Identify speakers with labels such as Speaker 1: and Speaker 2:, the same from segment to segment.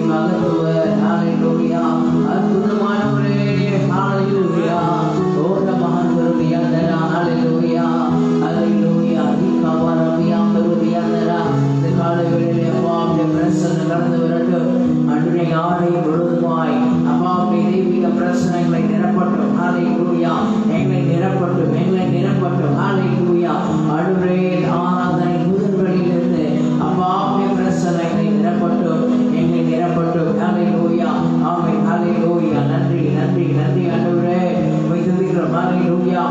Speaker 1: மகத்துவர். ஹalleluya. அற்புதமானவரே ஹalleluya. ஓட மகத்துவரியாதரா. ஹalleluya. ஹalleluya. அதிகாரமியா கருதியாதரா. இந்த காலைகளிலே அப்பா உம்முடைய பிரசன்னம் கடந்து வரட்டும். அன்றைய நாளை முழுவதுமாய் அப்பா உம்முடைய தெய்வீக பிரசன்னங்களை நிரப்பட்டும். ஹalleluya. எங்களை நிரப்பட்டும், எங்களை நிரப்பட்டும். ஹalleluya. அன்றைய ஆராதனை முதல்களிலிருந்து அப்பா உம்முடைய பிரசன்னங்களை நிரப்பட்டும், எங்களை நிரப்பட்டும். ஹalleluya. ஆமென். ஹalleluya. நன்றி நன்றி நன்றி ஆண்டவரே. உம்மை துதிக்கிறோம். ஹalleluya.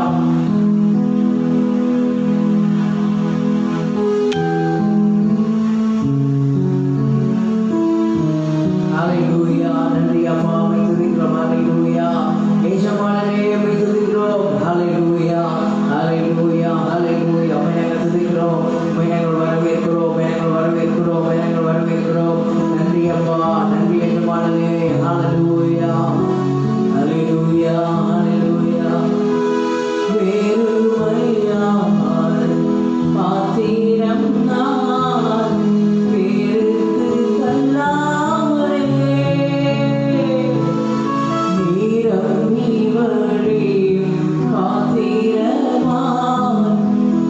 Speaker 1: ஹalleluya. நன்றி அப்பா, உம்மை துதிக்கிறோம். ஹalleluya. ஏசமானே உம்மை துதிக்கிறோம். ஹalleluya. ஹalleluya. ஹalleluya. உம்மை நாங்கள் துதிக்கிறோம், உம்மை நாங்கள் வரவேற்கிறோம், உம்மை நாங்கள் வரவேற்கிறோம், உம்மை நாங்கள் வரவேற்கிறோம். நன்றி அப்பா, நன்றி ஏசமானே. ஹalleluya. ஹalleluya. ஹalleluya. வேறுமையால் பாத்திரம் நான் வேறுத்து தள்ளாமலே நீரம் நீவழி பாத்திரமாய்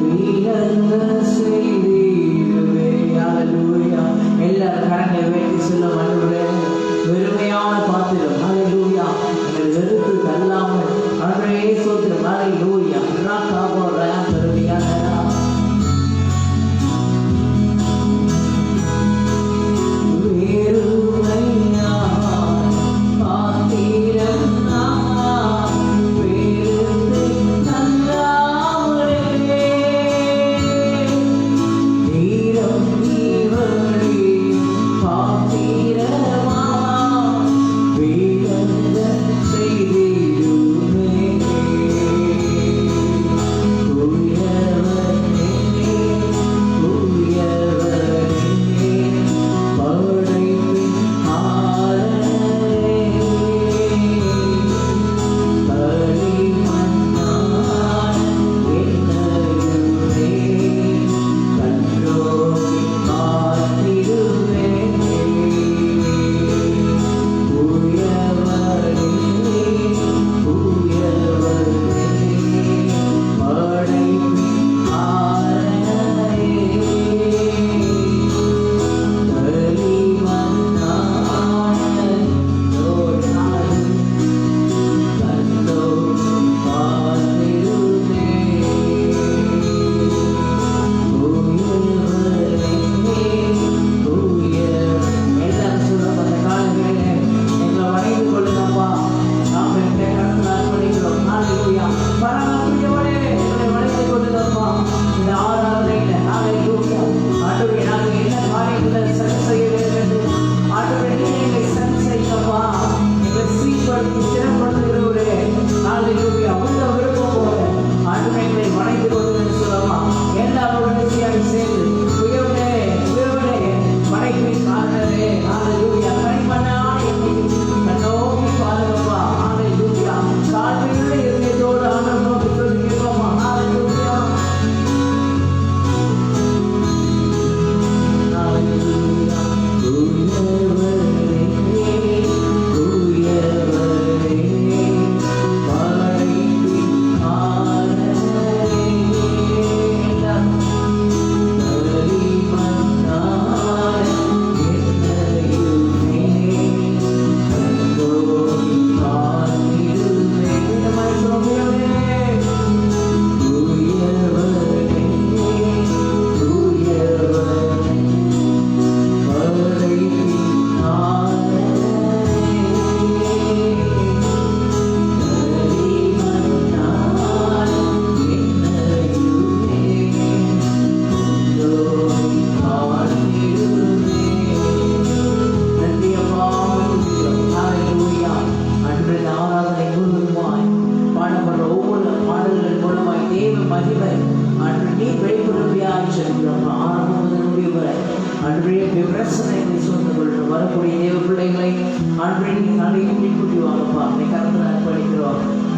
Speaker 1: வீரங்க செய்திடுவே. ஹalleluya. எல்லாரும் கரங்களை உயர்த்தி சொல்லும் ஆண்டவரே, வெறுமையான பாத்திரம். ஹalleluya. எங்களை வெறுத்து தள்ளாமல் ஆண்டவரே ஸ்தோத்திரம். ஹalleluya. ராகாபோரா கருதியாதரா.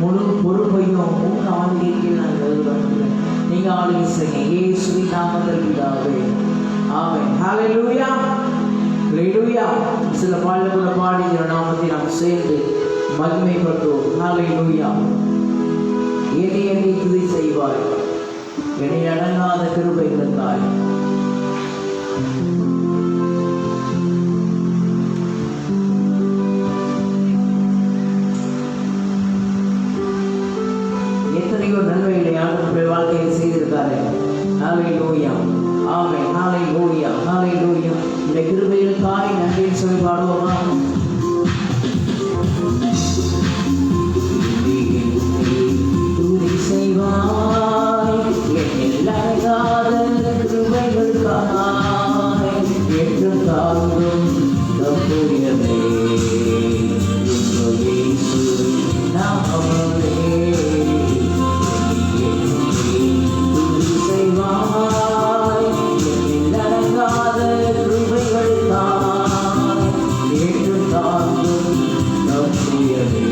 Speaker 1: முழு பொறுப்பையும் உங்க ஆளுகைக்கு நாங்கள் எழுதுகிறோம். நீங்க ஆளுகை செய்ய இயேசுவின் நாமத்தில் பிதாவே. ஆமென். ஹalleluya. ஹல்லேலூயா. சில பாடல்களை பாடி இந்த நாமத்தை நாம் சேர்ந்து மகிமைப்பட்டோம். ஹல்லேலூயா. என்னை என்னை துதி செய்வாய், என்னை அடங்காத கிருபை இருந்தாய். எத்தனையோ நன்மைகளை ஆண்டவர் வாழ்க்கையில் செய்திருக்காரு. ஹல்லேலூயா. ஆமென். ஹல்லேலூயா. ஹல்லேலூயா. இந்த கிருபைகளுக்காய் நன்றி சொல்லி பாடுவோமா? துதி செய்வாய், என்னில் அடங்காத கிருபைகளுக்காய் என்றும் தாங்கும் தப்புயமே நாமமே. துதி செய்வாய், என்னில் அடங்காத கிருபைகளுக்காய் என்றும் தாங்கும் தப்புயமே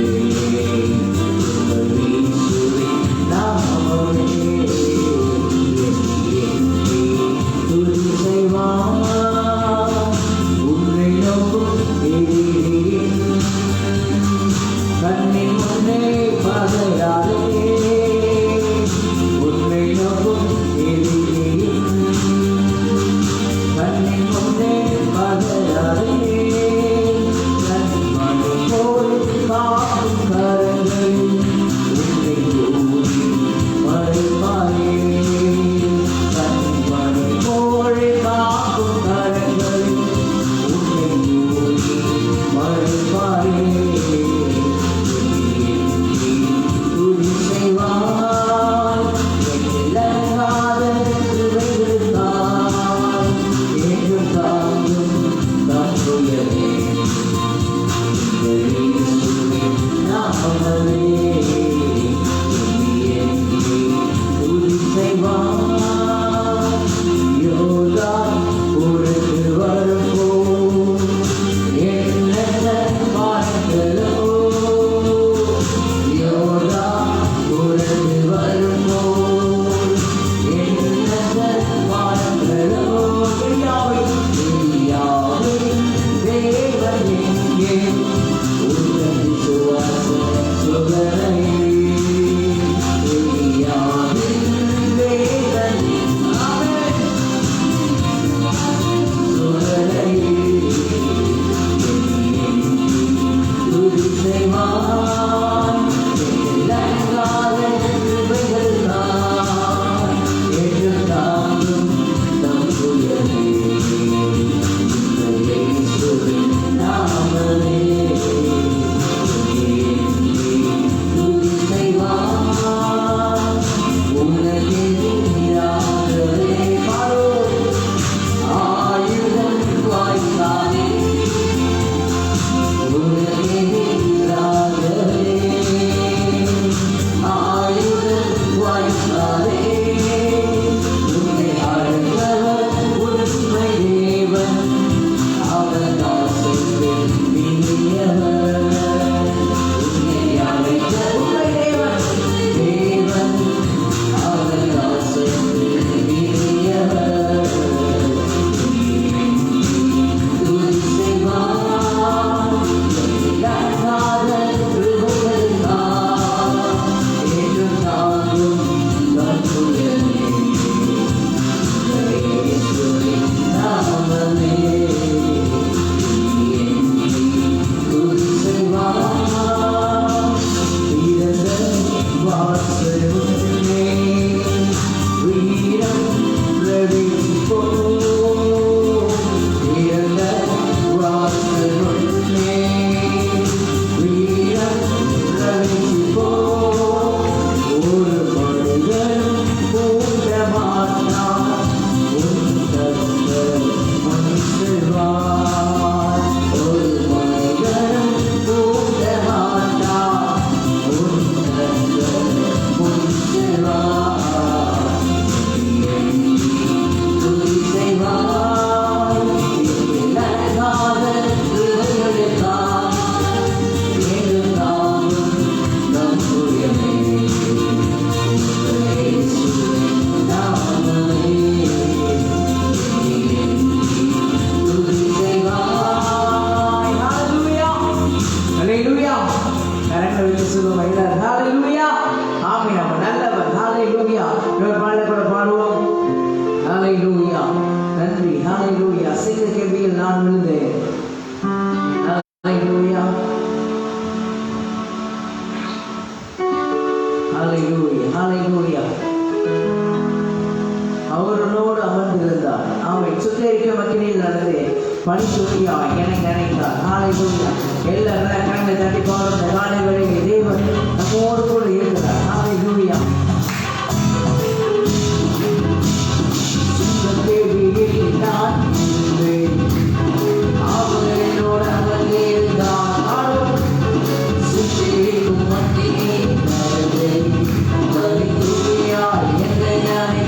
Speaker 1: Hallelujah. சொல்லுவோம் எல்லாரும் ஹalleluya. ஆமென். அவர் நல்லவர். ஹalleluya. இன்னொரு பாடலை கூட பாடுவோம். ஹalleluya. நன்றி. ஹalleluya. சிங்க கேள்வியில் நான் விழுந்தேன். ஹalleluya. ஹalleluya. ஹalleluya. அவரோடு அமர்ந்திருந்தார். அவன் சுத்தரிக்க மக்கினில் நடந்து பணிசுரியா என்னை நினைத்தார். ஹalleluya. எல்லாரும் கண்ணை தட்டி பாடும் காலை வேளையிலே தேவன் நம்மோடு கூட இருக்கிறார். ஹalleluya. நான் அவர் என்னோட அமர்ந்திருந்தார். சுத்தரிக்கும் மக்கினில் நடந்து பணிசுரியா என்னை நினைத்தார்.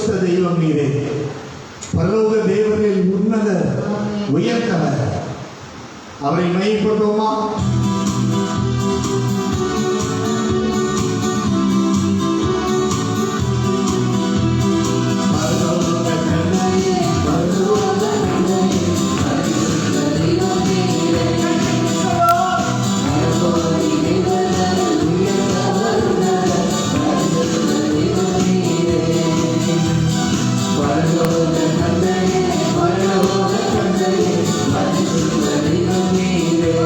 Speaker 2: பரிசுத்த தெய்வம் நீரே. பரலோக தேவனில் உன்னதர் உயர்ந்தவர். அவரை மையப்படுத்துவோமா?
Speaker 1: பரலோக தந்தையே, பரிசுத்த தெய்வம் நீரே.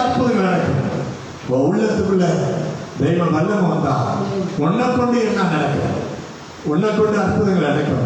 Speaker 2: அற்புதங்கள் நடக்கும். உன் உள்ளத்துக்குள்ள தெய்வ வல்லமை வந்தா உன்னை கொண்டு என்ன நடக்கும்? உன்னை கொண்டு அற்புதங்கள் நடக்கும்.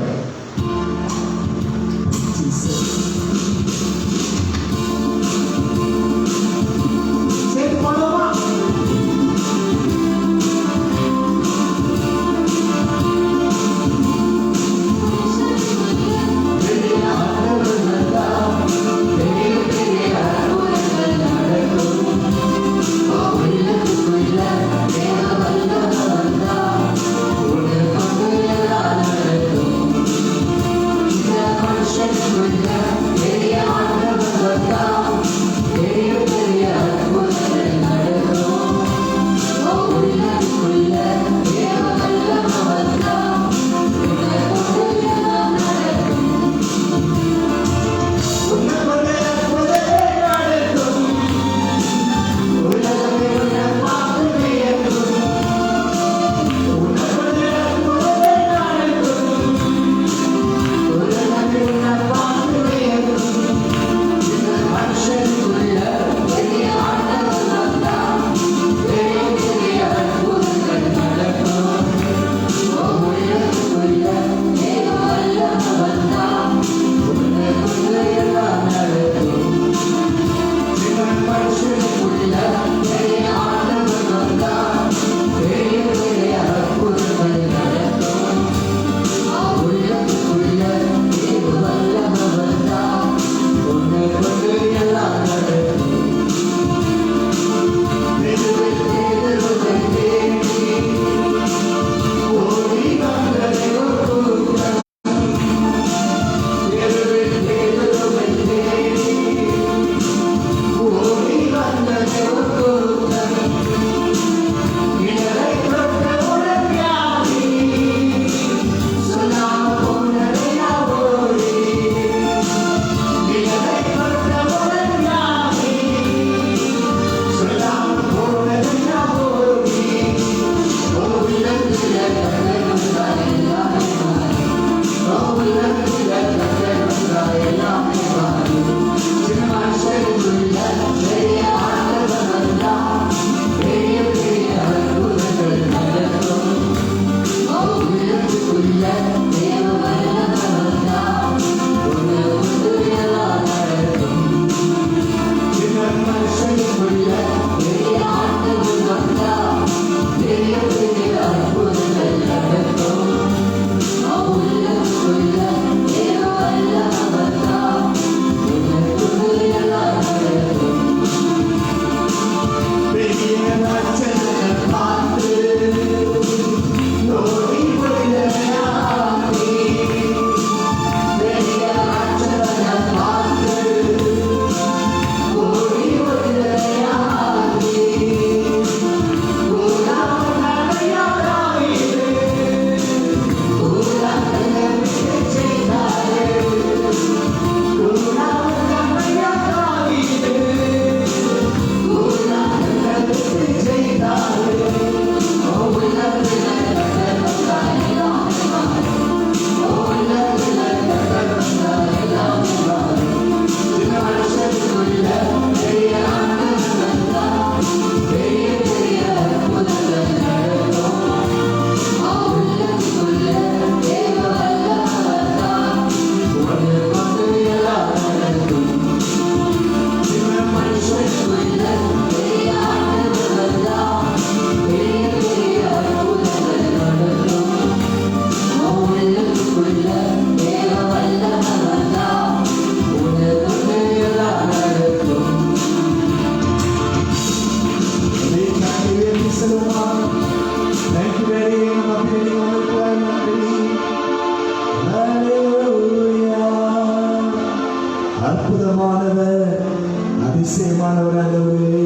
Speaker 3: அதிசயமானவர் ஆண்டவரே,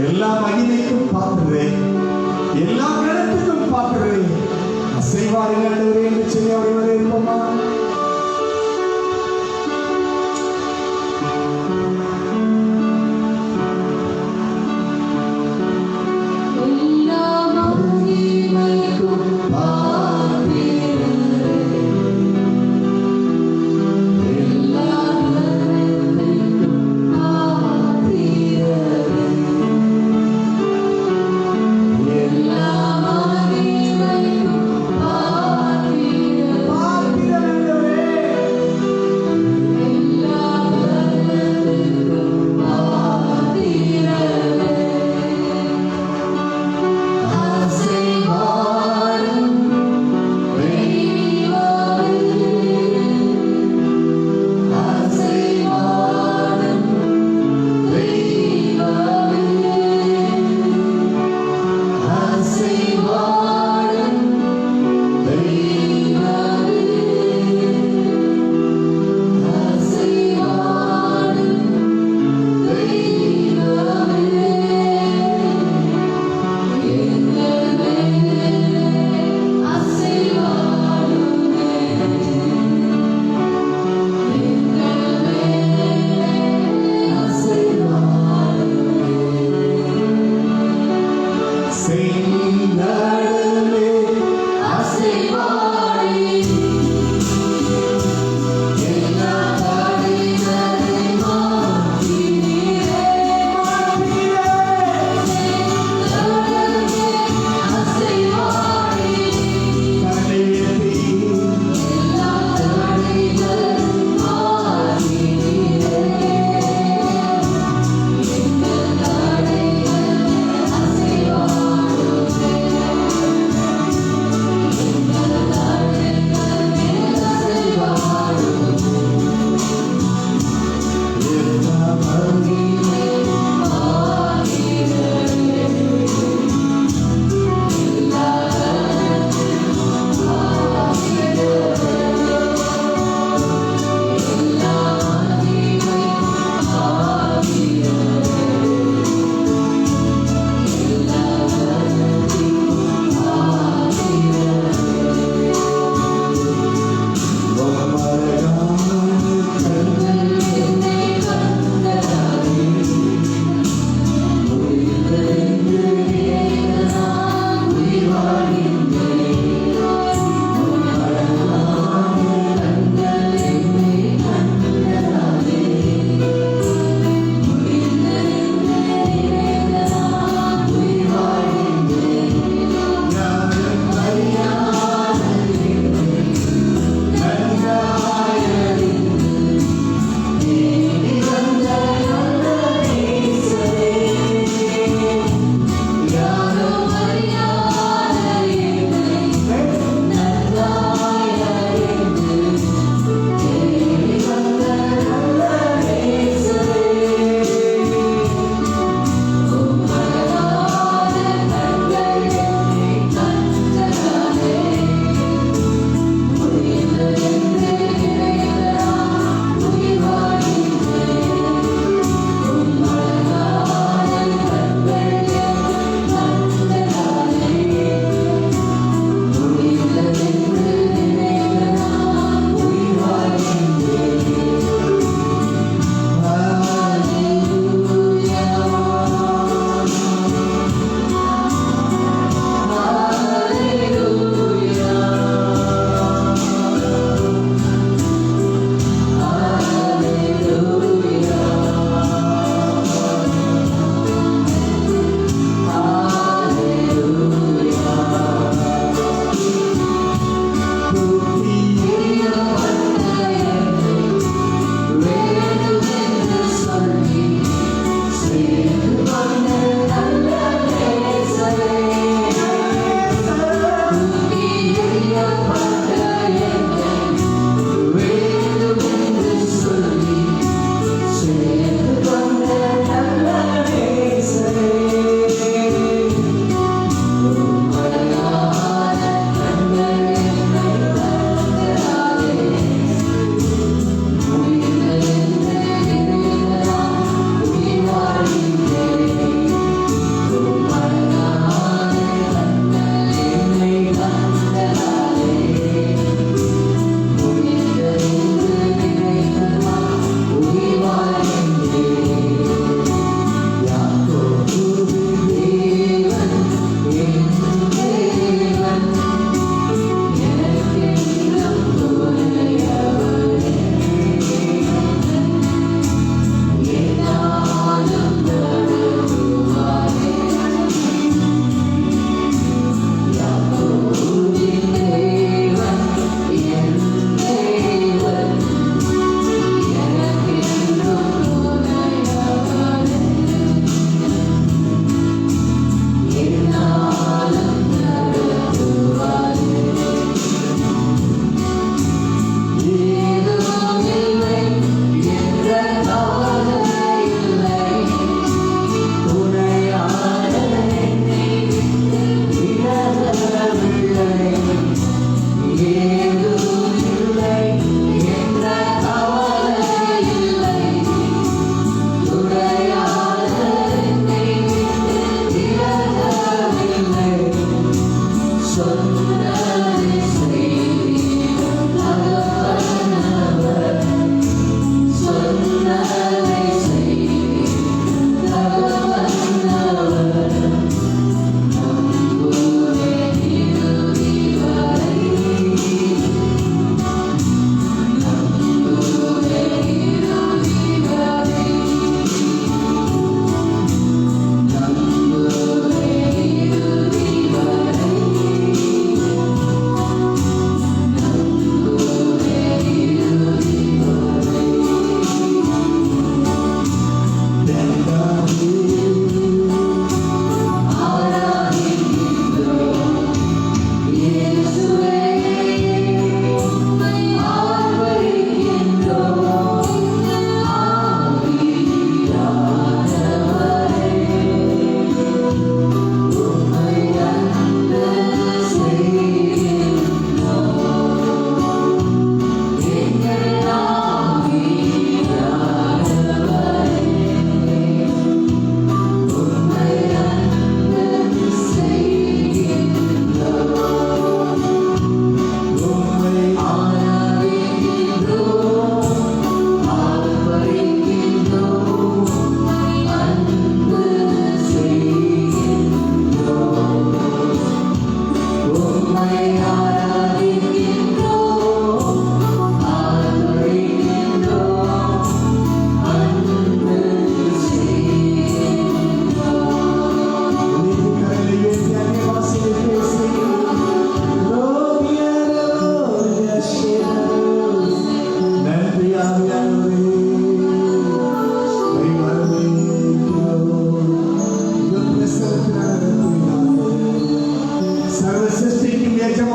Speaker 3: எல்லா மகிமைக்கும் பார்க்கிறேன், எல்லா இடத்துக்கும் பார்க்கிறேன். அசைவாரில் ஆண்டவரே என்று சொல்லி அவரை இருப்போமா?
Speaker 2: எல்லா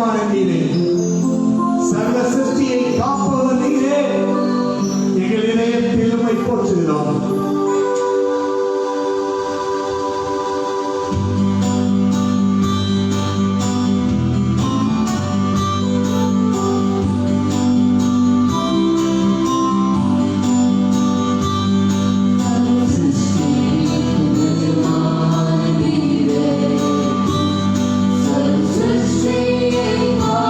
Speaker 3: எஜமான நீரே, சர்வ சிருஷ்டியை காப்பவர் நீரே. எங்கள் இதயத்தில் உம்மை போற்றுகிறோம்.
Speaker 4: Save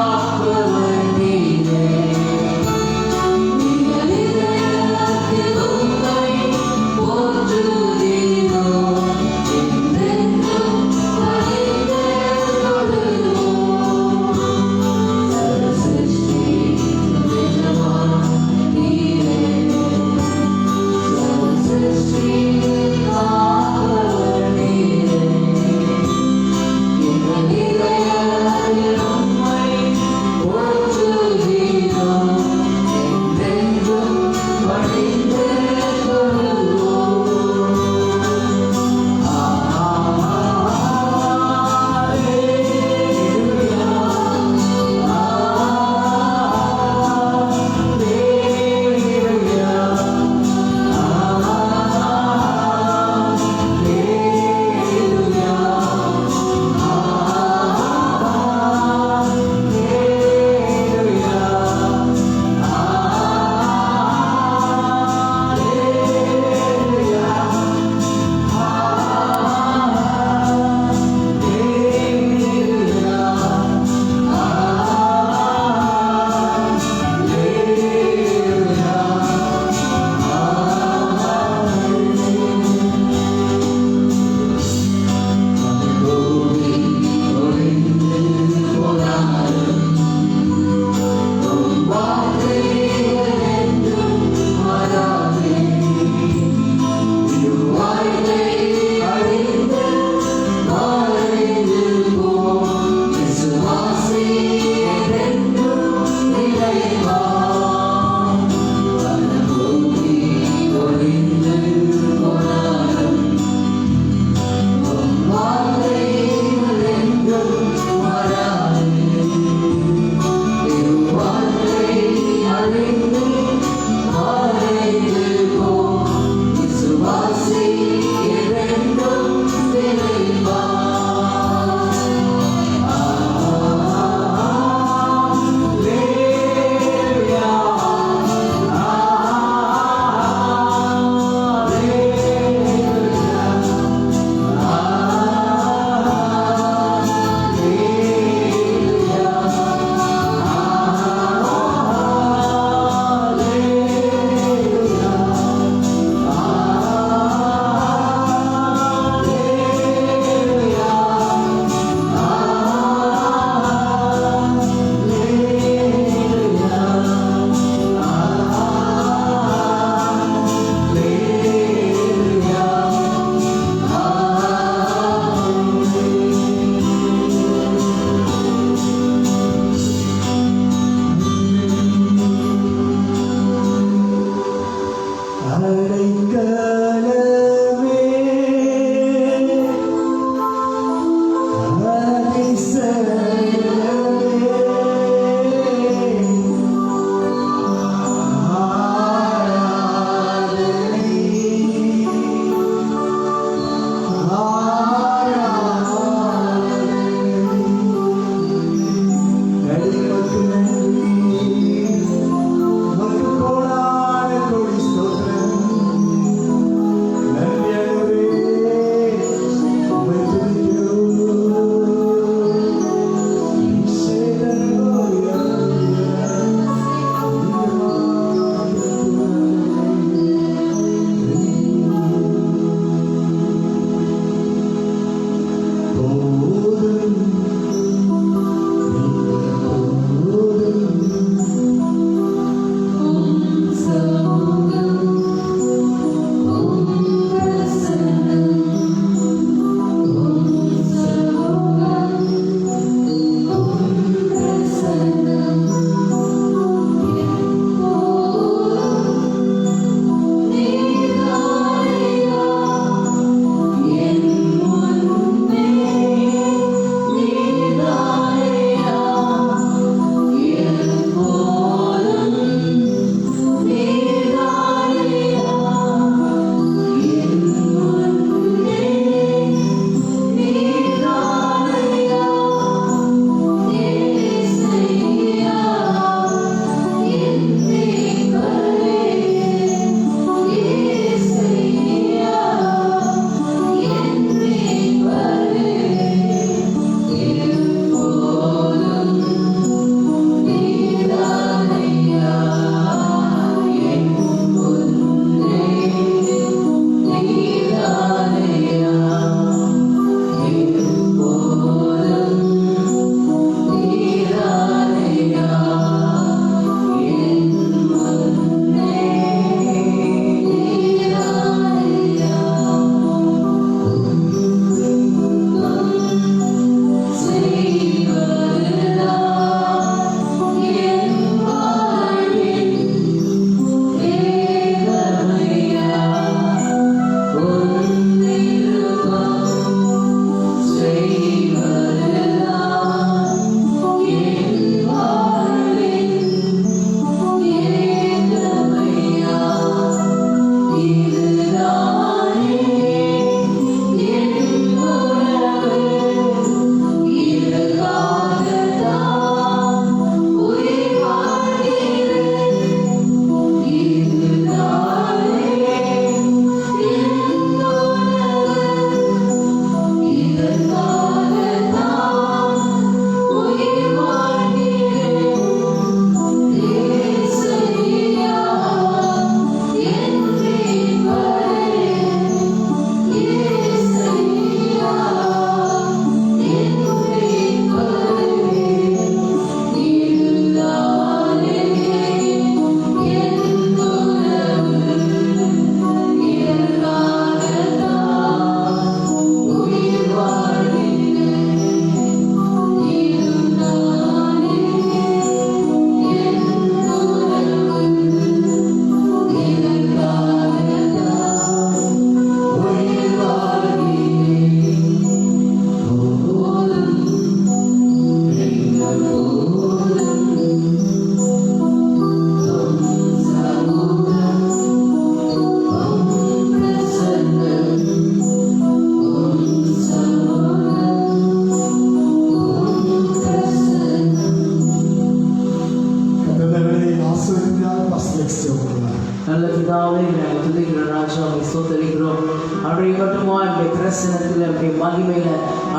Speaker 1: இந்த பிரசனத்தில் அப்படி மகிமையில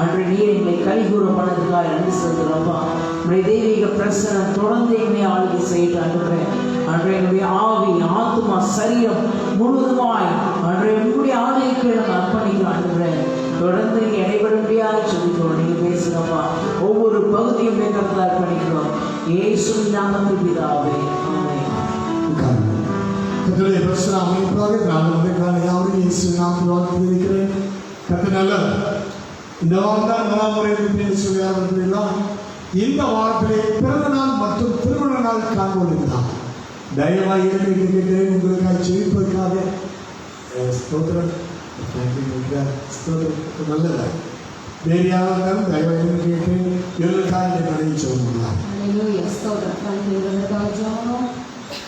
Speaker 1: அன்று நீர் எங்களை கைகூற பண்ணதுக்காக நன்றி செலுத்துகிறப்பா. உடைய தெய்வீக பிரசனம் தொடர்ந்து என்னை ஆளுகை செய்து அனுப்புகிறேன். அன்று என்னுடைய ஆவி, ஆத்மா, சரீரம் முழுவதுமாய் அன்று என்னுடைய ஆளுகைக்கு நான் அர்ப்பணிக்க அனுப்புகிறேன். தொடர்ந்து நீ இடைபெறும்படியாக சொல்லிக்கிறோம். நீங்க பேசுகிறப்பா. ஒவ்வொரு பகுதியும் கருத்தை அர்ப்பணிக்கிறோம். இயேசுவின் நாமத்தில் பிதாவே, ஆமென்.
Speaker 3: கர்த்தருடைய பிரசன்ன அமைப்பாக நான் வந்திருக்கான யாரும் இயேசு நாமத்தில் வாழ்த்துகிறேன். கர்த்தர் நல்லவர். இந்த வாரம் தான் முதல் முறை சொல்லியார். இந்த வாரத்திலே பிறந்த நாள் மற்றும் திருமண நாள் காண்போம். தயவாக இருக்கிறேன் உங்களுக்காக செவிப்பதற்காக ஸ்தோத்திரம். நல்லதா வேறு யாரும் தயவாக கேட்கிறேன். இவர்களுக்காக என்னை நடையை சொல்லுங்கள்.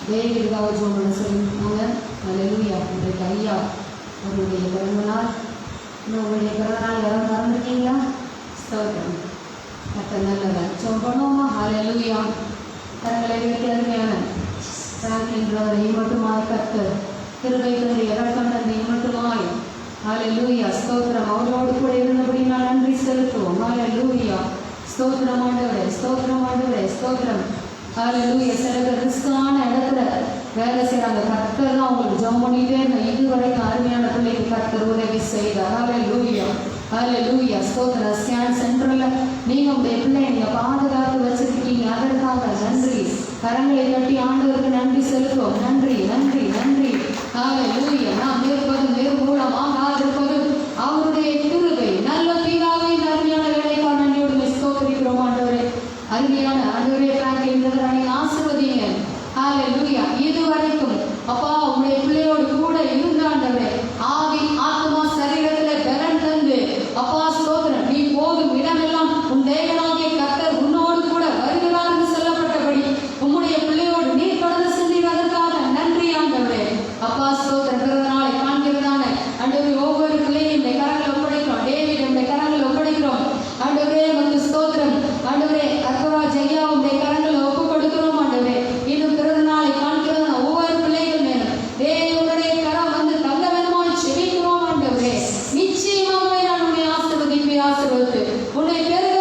Speaker 4: தேவிற்காக ஜோமனை சொல்லியிருக்காங்க. அல்லேலூயா. இன்றைக்கு ஐயா அவருடைய பிறந்த நாள். இன்னும் உங்களுடைய பிறந்த நாள் யாரும் மறந்துட்டீங்களா? ஸ்தோத்திரம். கர்த்தர் நல்லவர். ஜெபம் பண்ணுவோமா? அல்லேலூயா. கரங்களை வைத்து அருமையான பிராங்க்லின் மட்டுமாய் கர்த்தர் கிருபை தந்து இறக்கம் தந்தை மட்டுமாய் அல்லேலூயா. ஸ்தோத்திரம். அவரோடு கூட இருந்தபடி நான் நன்றி செலுத்துவோம். அல்லேலூயா. ஸ்தோத்திரம் ஆண்டவரே, ஸ்தோத்திரம் ஆண்டவரே, ஸ்தோத்திரம். அல்லேலூயா. சில பேர் ரிஸ்கான இடத்துல வேலை செய்கிறாங்க. கர்த்தர் தான் அவங்களுக்கு ஜெபம் பண்ணிட்டே இருந்தேன். இதுவரைக்கும் அருமையான பிள்ளைக்கு கர்த்தர் உதவி செய்தார். அல்லேலூயா. அல்லேலூயா. ஸ்தோத்திரம். ஸ்கேன் சென்டரில் நீங்கள் உங்களுடைய பிள்ளையை நீங்கள் பாதுகாத்து வச்சிருக்கீங்க. அதற்காக நன்றி. கரங்களை கட்டி ஆண்டவருக்கு நன்றி செலுத்துவோம். நன்றி, நன்றி, நன்றி. அல்லேலூயா. நாம் இருப்பது நிர்மூலமாகாதிருப்பது அவருடைய கிருபை. நல்ல பிதாவே, இந்த அருமையான வேலைக்காக நன்றியோடு ஸ்தோத்திரிக்கிறோம் ஆண்டவரே. அருமையான ஆண்டவரே, பிராங்க்லின் ஆசீர்வதிங்க. அல்லேலூயா. இதுவரைக்கும் அப்பா உங்களுடைய பிள்ளையோடு கூட இருந்தாண்டவரே, ஆவி, ஆத்மா, சரீரத்தில் பலன் தந்து அப்பா ஸ்தோத்திரம். நீ போகும் இடமெல்லாம் உன் தேவனாகிய கர்த்தர் உன்னோடு கூட வருகிறார் என்று சொல்லப்பட்டபடி உம்முடைய பிள்ளையோடு நீ கடந்து சென்றதற்காக நன்றி ஆண்டவரே. அப்பா ஸ்தோத்திரம். பிறந்த நாளை காண்கிறதான ஆண்டவரே ஒவ்வொரு பிள்ளையும் இந்த கரங்களை ஒப்படைக்கிறோம். டேவிட் இந்த கரங்களை ஒப்படைக்கிறோம் ஆண்டவரே. வந்து ஸ்தோத்திரம் ஆண்டவரே. அர்த்தராஜ் ஐயா உடைய கரங்களை ஒப்பு கொடுக்கிறோம் ஆண்டவரே. இன்னும் பிறந்த நாளை காண்கிறதான ஒவ்வொரு பிள்ளைகள் மேலும் தேவனுடைய கரம் வந்து தங்க வேணுமாய் செபிக்கிறோம் ஆண்டவரே. நிச்சயமாகவே நான் உன்னை ஆசீர்வதித்து உன்னை பெருக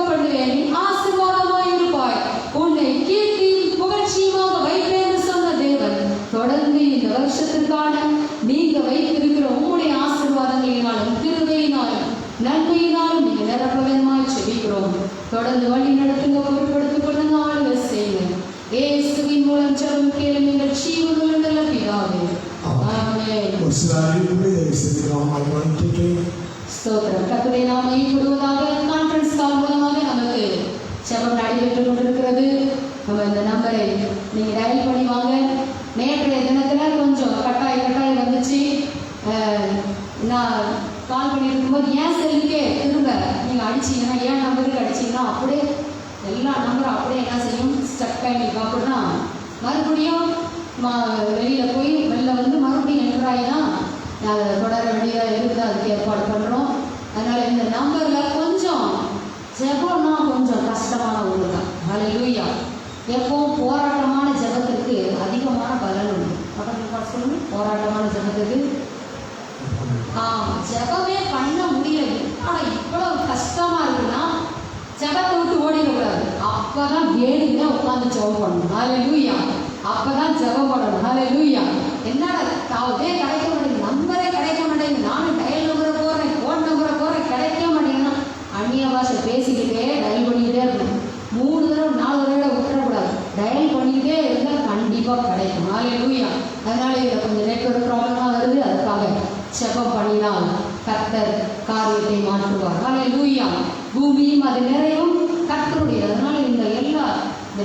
Speaker 4: பண்ணுவேன். நீ ஆசீர்வாதமாய் இருப்பாய். உன்னை கீர்த்தி புகழ்ச்சியுமாக வைப்பேன் என்று சொன்ன தேவன் தொடர்ந்து இந்த வருஷத்திற்கான நீங்க வைத்திருக்கிற உங்களுடைய ஆசீர்வாதங்களினாலும் கிருபையினாலும் நன்மையினாலும் நீங்க நிரப்ப வேணுமாய் செபிக்கிறோம். தொடர்ந்து வழி நடத்துங்க, பொருட்படுத்திக் கொள்ளுங்க, ஆளுகை செய்யுங்க. இயேசுவின் மூலம் ஜெபம் கேளும் எங்கள் ஜீவனுள்ள நல்ல பிதாவே, ஆமென். ஸ்தோத்திரம். கர்த்தருடைய நாமம் மகிமைப்படுவதாக. கான்ஃபரன்ஸ் கால் மூலமாக நமக்கு ஜெபம் நடைபெற்றுக் கொண்டிருக்கிறது. நம்ம இந்த நம்பரை நீங்க டயல் பண்ணி வாங்க. நேற்றைய தினத்துல கொஞ்சம் கட்டாய் வந்துச்சு. நான் கால் பண்ணிட்டு இருக்கும்போது ஏன் செல்லுக்கே திரும்ப நீங்கள் அடிச்சிங்கன்னா, ஏன் நம்பருக்கு அடிச்சிங்கன்னா அப்படியே எல்லா நம்பரும் அப்படியே என்ன செய்யும், ஸ்டக் ஆகிட்டு. அப்படின்னா மறுபடியும் வெளியில் போய் வெளில வந்து மறுபடியும் என்ட்ராகி தான் அதை தொடர வேண்டியதாக இருக்குது. அதுக்கு ஏற்பாடு பண்ணுறோம். அதனால் இந்த நம்பரில் கொஞ்சம் ஜெபம்னா கொஞ்சம் கஷ்டமான ஒன்று தான். அல்லேலூயா. எப்பவும் போராட்டமான ஜெபத்திற்கு அதிகமான பலன் உண்டு. பக்கத்தில் சொல்லுங்க. போராட்டமான ஜெபத்துக்கு ஜெபமே பண்ண முடியல. ஆனால் இவ்வளவு கஷ்டமா இருக்குன்னா ஜெபத்தை விட்டு ஓடிடக்கூடாது. அப்பதான் வேணுங்க உட்காந்து ஜெபம் பண்ணணும். அல்லேலூயா. அப்பதான் ஜெபம் பண்ணணும். அல்லேலூயா. என்னடா தாவே கிடைக்க மாட்டேங்குது, நம்பரே கிடைக்க மாட்டேங்குது, நானும் டயல் நம்பரை போடுறேன், ஃபோன் நம்பரை போடுறேன், கிடைக்க மாட்டேங்குதுன்னா அந்நிய பாஷை பேசிக்கிட்டே டயல் பண்ணிக்கிட்டே இருக்கணும். 3 தடவை 4 தடவை விட்டுறக்கூடாது. டயல் பண்ணிக்கிட்டே இருந்தால் கண்டிப்பாக கிடைக்கும். அல்லேலூயா. அதனால இதில் கொஞ்சம் நெட்வொர்க் ப்ராப்ளமாக வருது. அதுக்காக ஜெபம் பண்ணினால் கர்த்தர் காரியத்தை மாற்றுவார். அல்லேலூயா. பூமியும் அது நிறையும் கர்த்தருடைய. அதனால இந்த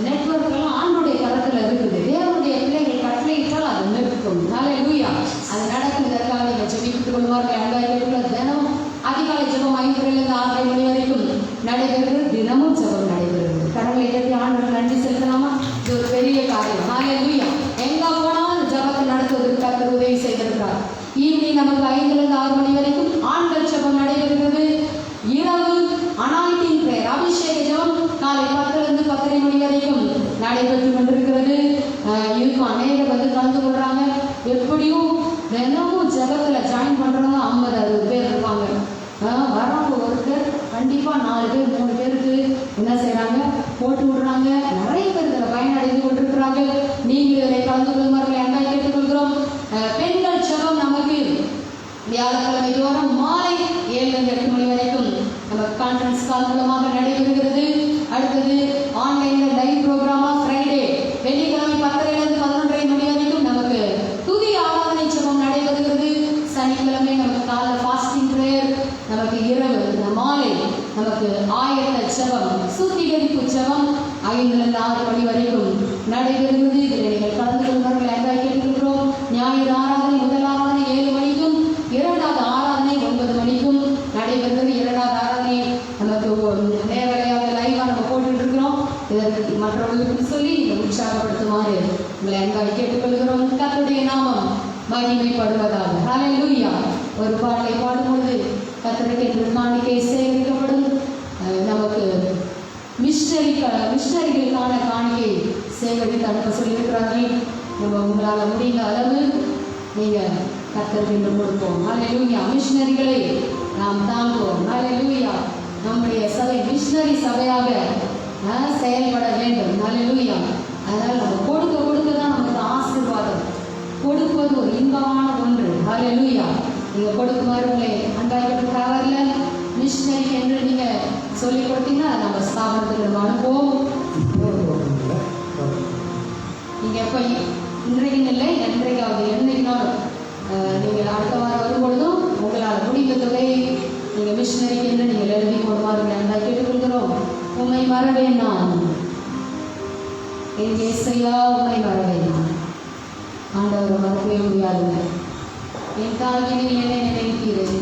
Speaker 4: நெட்வொர்க் எல்லாம் ஆண்டுடைய கரத்தில் இருக்குது. தேவனுடைய பிள்ளைகள் கட்டளையிட்டால் அது நிற்கும். அல்லேலூயா. அது நடக்கும். இதற்காக நீங்கள் ஜெபித்துக் கொள்வார்கள். அன்பாக தினமும் அதிகாலை ஜெபம் 5 to 6 மணி வரைக்கும் நடைபெறுகிறது. தினமும் ஜெபம் நடைபெறுகிறது. கடவுளை ஏற்றி ஆண்டவர்கள் நன்றி செலுத்தலாமா? இது ஒரு பெரிய காரியம். அல்லேலூயா. எங்க போனாலும் ஜெபத்தை நடத்துவதற்கு கர்த்தர் உதவி செய்திருக்கிறார். ஈவினிங் நமக்கு 5 to 6 மணி வரைக்கும் ஆண்கள் ஜெபம் நடைபெறுகிறது. இரவு அனாயிண்டிங் பிரேயர், அபிஷேக ஜெபம் காலை 10 to 10:30 மணி வரைக்கும் நடைபெற்று கொண்டிருக்கிறது. இருக்கும் அநேகர் வந்து கலந்து கொள்றாங்க. எப்படியும் தினமும் ஜெபத்தில் ஜாயின் பண்றவங்க 50-60 பேர் கண்டிப்பாக 4 பேர் 3 பேருக்கு என்ன செய்கிறாங்க, போட்டு விடுறாங்க. நிறைய பேர் இதில் பயனடைந்து கொண்டிருக்கிறாங்க. நீங்கள் இதை கலந்து கொள்ளுமாறு அன்பாய் கேட்டுக்கொள்கிறோம். பெண்கள் ஜெபம் நமக்கு வியாழக்கிழமை தோறும் மாலை 7-8 மணி வரைக்கும் நம்ம கான்ஃபரன்ஸ் கால் மூலமாக நடைபெறுகிறது. அடுத்தது ஆன்லைனில் லைவ் ப்ரோக்ராமாக ஃப்ரைடே வெள்ளிக்கிழமை 10:30 11:30 மணி வரைக்கும் நமக்கு துதி ஆராதனை ஜெபம் நடைபெறுகிறது. சனிக்கிழமை நமக்கு காலை ஃபாஸ்டிங் ப்ரேயர், நமக்கு இரவு மாலை நமக்கு ஆயத்த ஜெபம் சுத்திகரிப்பு ஜெபம் 5-6 மணி வரைக்கும் நடைபெறுகிறது. இதில் நீங்கள் கலந்து கொள்வார்கள் அன்பாய் கேட்டுக்கொள்கிறோம். ஞாயிறு ஆராதனை முதல் ஆராதனை 7 மணிக்கும், 2வது ஆராதனை 9 மணிக்கும் நடைபெறுகிறது. 2வது ஆராதனை நமக்கு நேரலையாக லைவாக நம்ம போட்டுட்டு இருக்கிறோம். இதற்கு மற்றவர்களுக்கு சொல்லி இதை உற்சாகப்படுத்துமாறு உங்களை அன்பாய் கேட்டுக்கொள்கிறோம். கர்த்தருடைய நாமம் மகிமைப்படுவதாக. ஹல்லேலூயா. ஒரு பாடலை பாடும்பொழுது கர்த்தருக்கு என்று காணிக்கை சேகரிக்கப்படும். நமக்கு மிஷனரிகளுக்கான காணிக்கை சேகரித்து அனுப்ப சொல்லியிருக்கிறார்கள். நம்ம உங்களால் முடிந்த அளவு நீங்கள் கர்த்தருக்கு என்று கொடுப்போம். ஹல்லேலூயா. மிஷனரிகளை நாம் தாங்குவோம். ஹல்லேலூயா. நம்முடைய சபை மிஷனரி சபையாக செயல்பட வேண்டும். ஹல்லேலூயா. அதனால் நம்ம கொடுக்க தான் நமக்கு ஆசீர்வாதம். கொடுப்பது ஒரு இன்பமான ஒன்று. ஹல்லேலூயா. நீங்கள் கொடுக்குமாறு உங்களை அன்பாய்க்கு தவறில் மிஷனரி என்று நீங்கள் சொல்லிக் கொடுத்தீங்கன்னா நம்ம ஸ்தாபனத்துக்கு நம்ம அனுப்புவோம். நீங்கள் எப்போ இன்றைக்கு இல்லை, என்றைக்காவது என்னைக்குனாலும் நீங்கள் அடுத்த வாரம் வரும்பொழுதும் உங்களால் முடிந்த தொகையை நீங்கள் மிஷனரிக்கு என்று நீங்கள் எழுதி போடுவார் அன்பாய் கேட்டுக்கொள்கிறோம். உண்மை மறவேன் நான், என் இயேசையா உண்மை மறவேன் நான். ஆண்டவரை மறக்கவே முடியாதுங்க. என் தாழ்வினை என்னை நினைக்கிறேன்.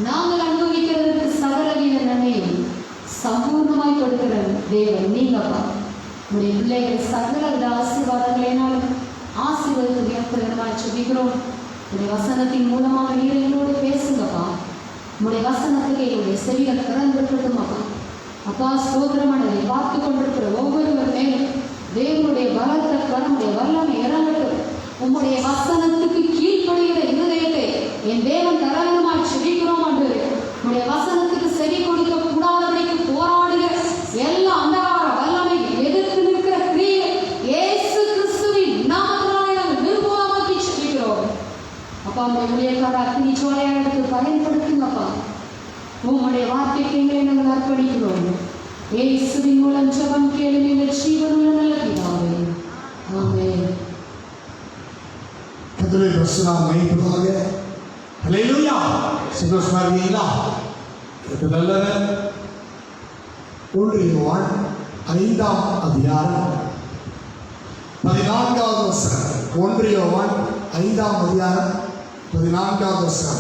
Speaker 4: நாங்கள் அனுபவிக்கிறதுக்கு சகலவித நன்மையும் சம்பூர்ணமாய் கொடுக்கிற தேவன் நீங்கப்பா. உடைய பிள்ளைகள் சகலவித ஆசீர்வாதங்களினாலும் ஆசீர்வாதத்தை உயர்த்துகிறமாய் செபிக்கிறோம். உடைய வசனத்தின் மூலமாக நீர் எங்களோடு பேசுங்கப்பா. உடைய வசனத்துக்கு எங்களுடைய செவிகள் திறந்திருக்கட்டும் அப்பா. அப்பா ஸ்தோத்திரமானதை பார்த்து கொண்டிருக்கிற ஒவ்வொருவர் மேலும் தேவனுடைய பலத்த கரமுடைய வல்லமை இறங்கட்டும். உம்முடைய வசனத்துக்கு கீழ்ப்படுகிற இருதயத்தை என் தேவன் தரவிதமாய் செபிக்கிறோம் என்று உம்முடைய வசனத்துக்கு செவி கொடுக்க கூடாதபடிக்கு போராடுகிற எல்லா அந்தகார வல்லமை எதிர்த்து நிற்கிற கிரியை இயேசு கிறிஸ்துவின் நாமத்தினாலே நாங்கள் நிர்மூலமாக்கி செபிக்கிறோம். அப்பா உங்களுடைய ஊழியக்கார அக்னி ஜுவாலையாக எடுத்து பயன்படுத்துங்கப்பா. உம்முடைய வார்த்தைக்கு எங்களை நாங்கள் அர்ப்பணிக்கிறோம். இயேசுவின் மூலம் ஜெபம் கேளு எங்கள் ஜீவனுள்ள நல்ல பிதாவே. ஆமென்.
Speaker 3: கர்த்தருடைய பரிசுத்தம் மகிமைப்படுவதாக. ஹல்லேலூயா. சந்தோஷமா இருக்கீங்களா? இது நல்லது. 1 யோவான் 5ஆம் அதிகாரம் 1 யோவான் 5ஆம் அதிகாரம் 14வது வசனம்.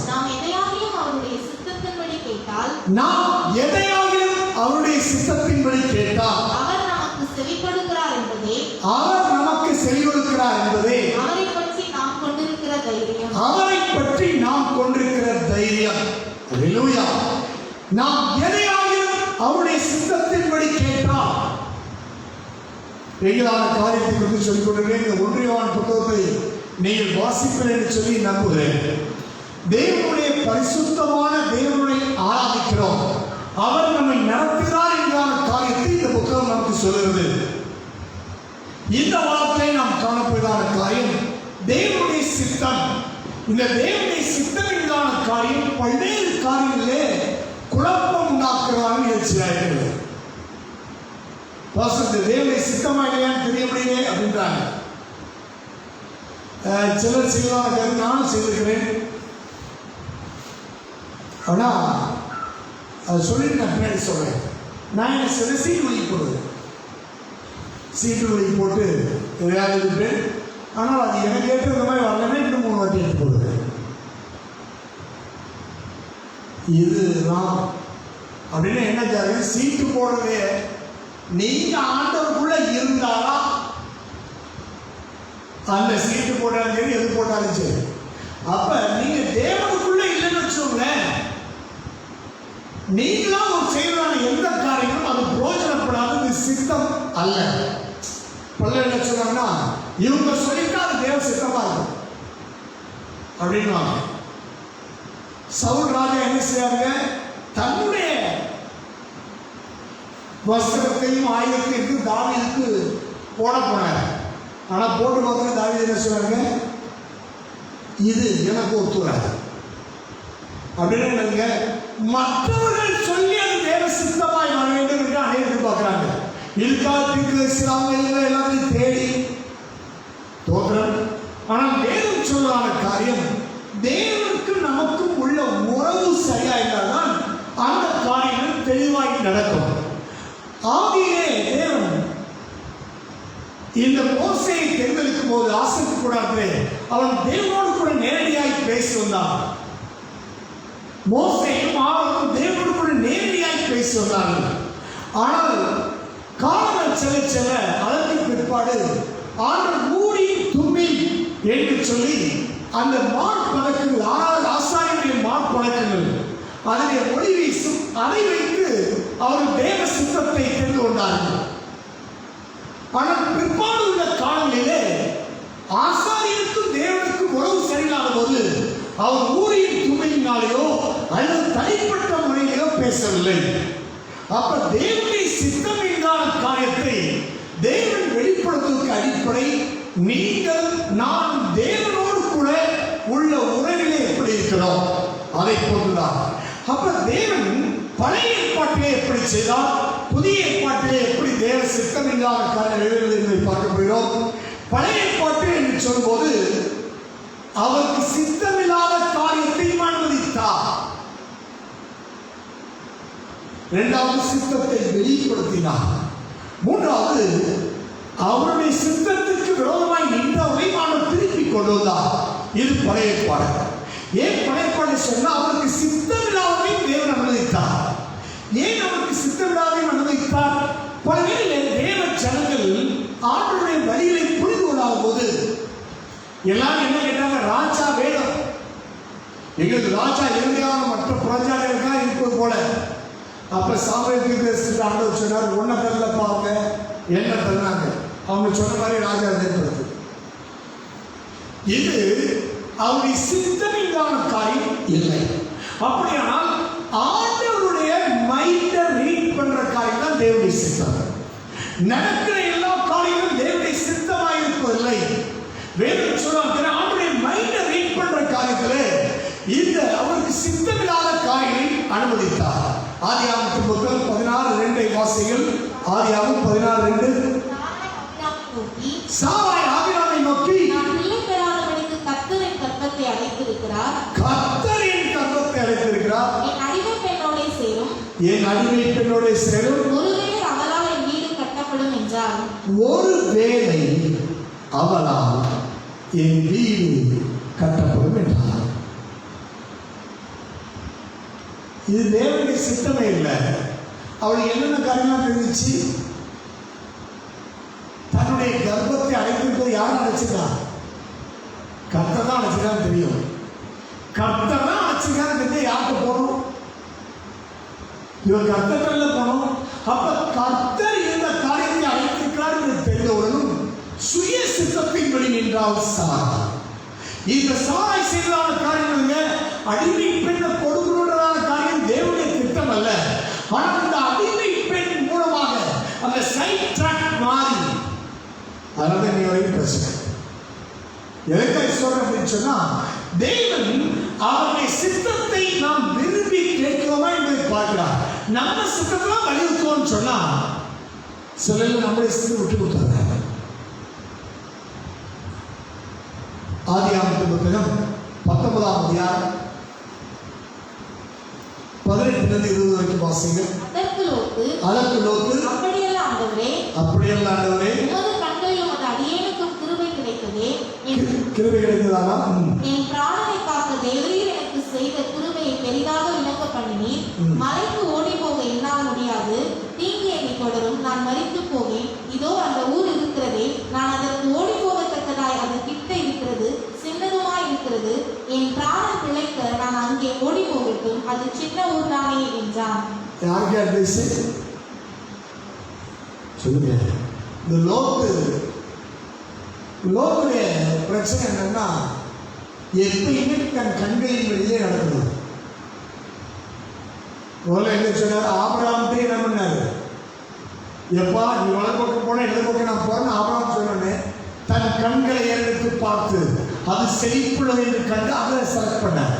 Speaker 5: நாம் எதையாகிலும் அவருடைய சித்தத்தின்படி கேட்டால் அவர் நமக்கு செவிப்படுகிறார் என்பதே அவரை பற்றி நாம் கொண்டிருக்கிற தைரியம்.
Speaker 3: அல்லேலூயா. நாம் எதையாகிலும் அவருடைய சித்தத்தின்படி கேட்டால், எங்களான காரியத்தை குறித்து சொல்லிக் கொண்டிருக்கிறேன். இந்த 1 யோவான் புத்தகத்தை நீங்கள் வாசிப்பீர்கள் என்று சொல்லி நம்புகிறேன். தேவனுடைய பரிசுத்தமான தேவனை ஆராதிக்கிறோம், அவர் நம்மை நடத்துகிறார் என்கிறான காரியத்தை இந்த புத்தகம் நமக்கு சொல்கிறது. இந்த வார்த்தையை நாம் காணப்படுகிற காரியம் தேவனுடைய சித்தம். இந்த தேவனுடைய சித்தம் என்கிறான காரியம் பல்வேறு காரியங்களிலே குழப்பம் உண்டாக்குறதான நிகழ்ச்சியாக இருக்கிறது. தேவனுடைய சித்தமா இல்லையான்னு தெரிய முடியல அப்படின்றாங்க. சிலர் செய்வதாக நானும் செய்திருக்கிறேன். ஆனா அதை சொல்லிட்டு நான் பின்னாடி சொல்றேன். நான் என்ன சில சீட்டு வழி போடுவேன், சீட்டு வழி போட்டு எதையாவது இருப்பேன். ஆனால் அது எனக்கு ஏற்ற இந்த மாதிரி வரலன்னா இன்னும் 3 வாட்டி எடுத்து போடுவேன். இது நான் அப்படின்னு என்ன ஜாதி சீட்டு போடுறதே நீங்க ஆண்டவருக்குள்ள இருந்தாலா அந்த சீட்டு போட்டாலும் சரி எது போட்டாலும் சரி. அப்ப நீங்க தேவனுக்குள்ள இல்லைன்னு வச்சோங்களேன், நீங்களா ஒரு செய்யறான எந்த காரியங்களும் அது பிரயோஜனப்படாதது சித்தம் அல்ல. பல்ல என்ன சொன்னாங்கன்னா இவங்க சொல்லிட்டா அது தேவ சித்தமா இருக்கும் அப்படின்னா. சவுல் ராஜா என்ன செய்யாங்க, தன்னுடைய வஸ்திரத்தையும் ஆயுதத்தையும் தாவீதுக்கு போட போனார். ஆனா போட்டு பார்த்து தாவீது என்ன சொன்னாங்க, இது எனக்கு ஒத்துறாது அப்படின்னு நினைங்க. மற்றவர்கள் சொல்லி அது தேவ சித்தமாய் வர வேண்டும் என்று அனைவரும் பார்க்கிறாங்க. இதுக்காக எல்லாத்தையும் தேடி தோற்றம். ஆனால் தேவன் சொல்லாத காரியம் தேவனுக்கு நமக்கும் உள்ள உறவு சரியா இருந்தால்தான் அந்த காரியம் தெளிவாய் நடக்கும். ஆகியே தேவன் இந்த மோசேயை தேர்ந்தெடுக்கும் போது ஆசைக்கு கூடாது, அவன் தேவனோடு கூட நேரடியாய் பேசி வந்தான். மோசேயும் ஆரோனும் தேவனோடு கூட நேரடியாய் பேசி வந்தார்கள். ஆனால் காலங்கள் செல்ல செல்ல அதற்கு பிற்பாடு ஆண்டவர் மூடி தும்மி என்று சொல்லி அந்த மார்பதக்கங்கள் 6 ஆசாரியனுடைய மார்பதக்கங்கள் அதனை ஒளி வீசும், அதை வைத்து அவர் தேவ சித்தத்தை தெரிந்து கொண்டார்கள். ஆனால் பிற்பாடு உள்ள காலங்களிலே ஆசாரியனுக்கும் தேவனுக்கும் உறவு சரியில்லாத போது அவர் ஊரின் துணையினாலேயோ அல்லது தனிப்பட்ட முறையிலோ பேசவில்லை. அப்ப தேவனுடைய சித்தம் என்றான காரியத்தை தேவன் வெளிப்படுத்துவதற்கு அடிப்படை நீங்கள் நான் தேவனோடு கூட உள்ள உறவிலே எப்படி இருக்கிறோம் அதை போன்றுதான். அப்ப தேவன் பழைய ஏற்பாட்டிலே எப்படி செய்தார், புதிய ஏற்பாட்டிலே எப்படி தேவ சித்தம் இல்லாத காரியம் என்பதை பார்க்க போகிறோம். பழைய ஏற்பாட்டு என்று சொல்லும்போது அவருக்கு சித்தமில்லாத காரியத்தையும் அனுமதித்தார். 2வது சித்தத்தை வெளிப்படுத்தினார். 3வது அவருடைய சித்தத்திற்கு விரோதமாய் நின்றவரை நாம் திருப்பி கொண்டு வந்தார். இது பழைய ஏற்பாடு. ஏன் பழைய ஏற்பாடு சொன்னா அவருக்கு சித்தமில்லாததையும் தேவன் அனுமதித்தார். ஏன் அவருக்கு சித்தமில்லாதையும் அனுமதித்தார்? பல்வேறு தேவ ஜனங்கள் ஆண்டவருடைய வழிகளை புரிந்து கொள்ளாத போது எல்லாரும் என்ன கேட்டாங்க, ராஜா வேணும், எங்களுக்கு ராஜா இறுதியான மற்ற புரஜாதிகளுக்காக இருப்பது போல. அப்ப சாமுவேல் ஆண்டவர் சொன்னார், ஒன்ன தரலப்பா அவங்க என்ன தந்தாங்க, அவங்க சொன்ன மாதிரி ராஜா ஏற்படுத்து. இது அவருடைய சித்தமில்லாத காரியம் இல்லை. அப்படியானால் ஆண்டவருடைய மைண்டை ரீட் பண்ற காரியம் தான் தேவனுடைய சித்தம். நடக்கிற எல்லா காரியங்களும் தேவனுடைய சித்தமாக இருப்பதில்லை. வேதம் சொல்றாங்க ஆண்டவருடைய மைண்டை ரீட் பண்ற காரியத்திலே இந்த அவருக்கு சித்தமில்லாத காரியங்களை அனுமதித்தார். ஆதியாகமத்தின் புத்தகம் 16:2 வாசிகள். ஆதியாகமம் 16:2. சாராய் ஆபிரகாமை நோக்கி,
Speaker 5: நான் பிள்ளை பெறாதபடிக்கு கர்த்தர் என் கர்ப்பத்தை அடைத்திருக்கிறார்.
Speaker 3: கர்த்தர் என் கர்ப்பத்தை அடைத்திருக்கிறார்.
Speaker 5: என் அடிமை பெண்ணோடே சேரும்.
Speaker 3: என் அடிமை பெண்ணோடே சேரும்.
Speaker 5: ஒருவேளை அவளால் என் வீடு கட்டப்படும் என்றார்.
Speaker 3: ஒருவேளை அவளால் என் வீடு கட்டப்படும் என்றார். இது தேவனுடைய சித்தமே இல்லை. அவளுக்கு என்னென்ன காரியமாக தெரிஞ்சிச்சு? தன்னுடைய கர்ப்பத்தை அடைத்திருப்பது யாரும் அடைச்சிருக்கா? கர்த்தர் தான் அடைச்சிருக்கான்னு தெரியும். கர்த்தர் தான் அடைச்சிருக்கான்னு தெரிஞ்ச யார்கிட்ட போகணும்? இவன் கர்த்தர்ல போகணும். அப்ப கர்த்தர் இந்த காரியத்தை அடைத்திருக்கிறார் என்று தெரிந்தவுடனும் சுய சித்தத்தின்படி நின்றால் சாரா. இந்த சாராய் செய்ததான காரியங்க அடிமை பெண்ணை கொடுக்கிறதான காரியம் தேவனுடைய திட்டம் அல்ல. ஆனால் இந்த அடிமை பெண் மூலமாக அந்த சைட் ட்ராக் மாறி, அதனால நீ வரைக்கும் பேசுறேன். எதற்காக சொல்றேன் அப்படின்னு சொன்னா, தேவன் அவருடைய சித்தத்தை நாம் விரும்பி கேட்கிறோமா என்பதை பார்க்கிறார். நம்ம சித்தத்தை வலியுறுத்தோம்னு சொன்னா சில நம்முடைய சித்தத்தை விட்டு கொடுத்தாங்க. ஆதியாகமத்தின் புத்தகம் 19ஆம் அதிகாரம் 18 வரைக்கும் வாசிங்க. அதற்கு லோத்து
Speaker 5: அப்படியல்ல ஆண்டவரே, உமது கண்களில் உமது அடியேனுக்கும் கிருபை கிடைத்ததே.
Speaker 3: கிருபை கிடைத்ததானா?
Speaker 5: என் பிராணனை காக்க தேவரீர் எனக்கு செய்த கிருபையை பெரிதாக விளக்க பண்ணினீர். மலைக்கு ஓடி போக என்னால் முடியாது, தீங்கு என்னை தொடரும், நான் மரித்து போவேன். இதோ அந்த ஊர் இருக்கிறதே, நான் அதற்கு ஓடி போகத்தக்கதாய் அது கிட்ட இருக்கிறது, சின்னதுமாய் இருக்கிறது. என் பிராணம் பிழைக்க நான் அங்கே ஓடி போகட்டும், அது சின்ன ஊர் தானே என்றான்.
Speaker 3: யாருக்கு அட்வைஸ் சொல்லுங்க. இந்த லோத்துடைய பிரச்சனை என்னன்னா, எப்பயுமே தன் கண்களின் வெளியே நடக்கணும். முதல்ல என்ன சொன்னார்? ஆபிரகாம்கிட்டே என்ன பண்ணாரு? எப்பா நீ வலப்பக்கம் போன இடப்பக்கம் நான் போறேன்னு ஆபிரகாம் சொன்னோன்னே தன் கண்களை எடுத்து பார்த்து அது செழிப்புள்ளது என்று கண்டு அதை செலக்ட் பண்ணார்.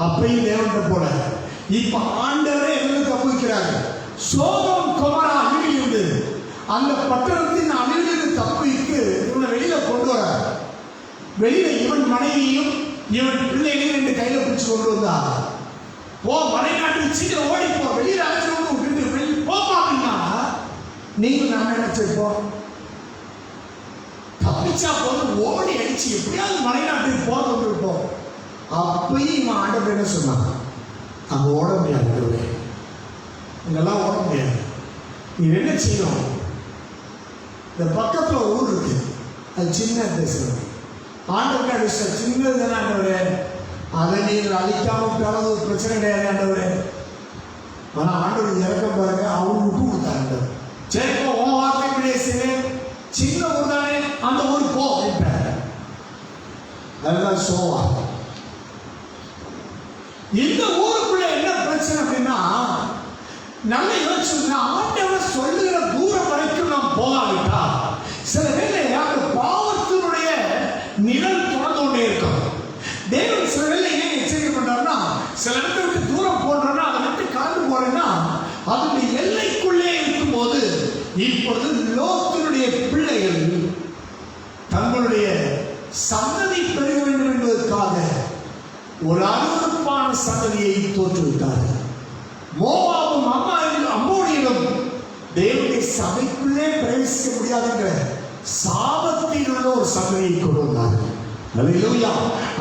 Speaker 3: அப்பையும் தேவன்கிட்ட போல. இப்ப ஆண்டவரே என்ன தப்புக்கிறாரு? சோதம் குமாரா அழிவிலிருந்து அந்த பட்டணத்தின் அழிவிலிருந்து தப்பிக்கு இவனை வெளியில கொண்டு வர, வெளியில இவன் மனைவியும் இவன் பிள்ளைகளையும் ரெண்டு கையில பிடிச்சு கொண்டு வந்தா, போ மலைநாட்டுக்கு சீக்கிரம் ஓடி போ, வெளியில அழைச்சு கொண்டு விட்டு வெளியே போப்பா அப்படின்னா நீங்க நாம நினைச்சிருப்போம். தப்பிச்சா போது ஓடி அடிச்சு எப்படியாவது மலைநாட்டுக்கு போக வந்துருப்போம். அப்பயும் இவன் ஆண்டவர் என்ன சொன்னான்? அங்க ஓட முடியாது, இங்கெல்லாம் ஓட முடியாது. நீ என்ன செய்யணும்? இந்த பக்கத்துல ஊர் இருக்கு, அது சின்ன தேசம். ஆண்டவருக்கு அடிச்ச சின்னது தானே ஆண்டவரே, அதை நீங்கள் அழிக்காம விட்டாலும் ஒரு பிரச்சனை கிடையாது ஆண்டவரே. ஆனா ஆண்டவர் இறக்க பாருங்க, அவரு விட்டு கொடுத்தாரு. சரிப்பா உன் வார்த்தை பேசுங்க, சின்ன ஊர் தானே, அந்த ஊர் போ அப்படின்ட்டாரு. அதுதான் சோவா. இந்த ஊருக்குள்ள என்ன பிரச்சனை அப்படின்னா, நல்ல யோசிச்சு ஆண்டவர் சொல்லுகிற தூரம் வரைக்கும் நாம் போகாவிட்டா சில வேளை அந்த பாவத்தினுடைய நிழல் தொடர்ந்து கொண்டே இருக்கும். தேவன் சில வேளை ஏன் எச்சரிக்கை பண்றாருன்னா, சில இடத்தை விட்டு தூரம் போடுறோம்னா அதை விட்டு கடந்து போறேன்னா அதனுடைய எல்லைக்குள்ளே இருக்கும் போது, இப்பொழுது லோத்தினுடைய பிள்ளைகள் தங்களுடைய சந்ததி பெருக வேண்டும் என்பதற்காக ஒரு அருவருப்பான சந்ததியை தோற்றுவிட்டார்கள். மோவாபும் அம்மோனியரும் தேவனுடைய சபைக்குள்ளே பிரவேசிக்க முடியாதுங்கிற சாபத்தில் உள்ள ஒரு சந்ததியை கொண்டு வந்தார்கள். அல்லேலூயா.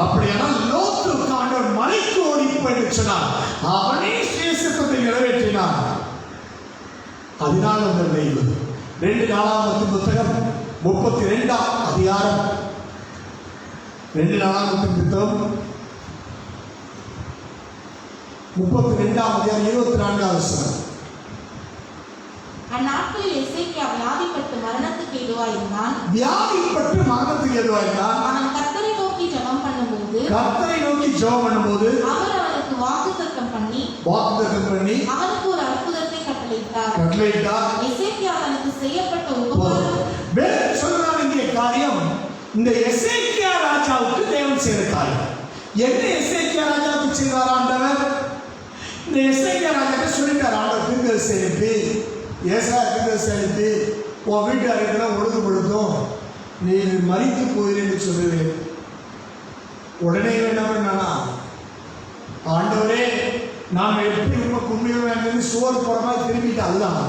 Speaker 3: அப்படியானால் லோத்துக்கு ஆண்டவர் மலைக்கு ஓடி போய் சொன்னார், அவனே சேஷத்தை நிறைவேற்றினார். அதனால் அந்த நினைவு 2 நாளாகமத்தின் புத்தகம் 32ஆம் அதிகாரம் 2 நாளாகமத்தின் புத்தகம் 32ஆம் அதிகாரம் 24ஆவது வசனம்.
Speaker 5: அந்நாட்களில் எசேக்கியா வியாதிப்பட்டு மரணத்துக்கு ஏதுவாயிருந்தான். அவன் கர்த்தரை நோக்கி ஜெபம் பண்ணும்போது அவர் அவனுக்கு வாக்குத்தத்தம் பண்ணி அவனுக்கு ஒரு அற்புதத்தை கட்டளையிட்டார். எசேக்கியா தனக்கு செய்யப்பட்ட உபகாரம்
Speaker 3: சொல்றாங்க. இங்கே காரியம் இந்த எசேக்கியா ராஜாவுக்கு தேவன் செய்த காரியம் என்ன? எசேக்கியா ராஜாவுக்கு செய்தார் ஆண்டவர்? இந்த எசேக்கியா ராஜாவுக்கு சொல்லிட்டார் ஆண்டவர், தீர்க்கதரிசி அனுப்பி, ஏசாயா தீர்க்கதரிசி அனுப்பி, உன் வீட்டுக்காரர்களெல்லாம் ஒழுங்குபடுத்தும், நீ மரித்து போயிரு சொல்லுவேன். உடனே என்னன்னா, ஆண்டவரே நாம் எப்படி உண்மை உண்மையாக சோறு போற மாதிரி திரும்பிட்டு அதுதான்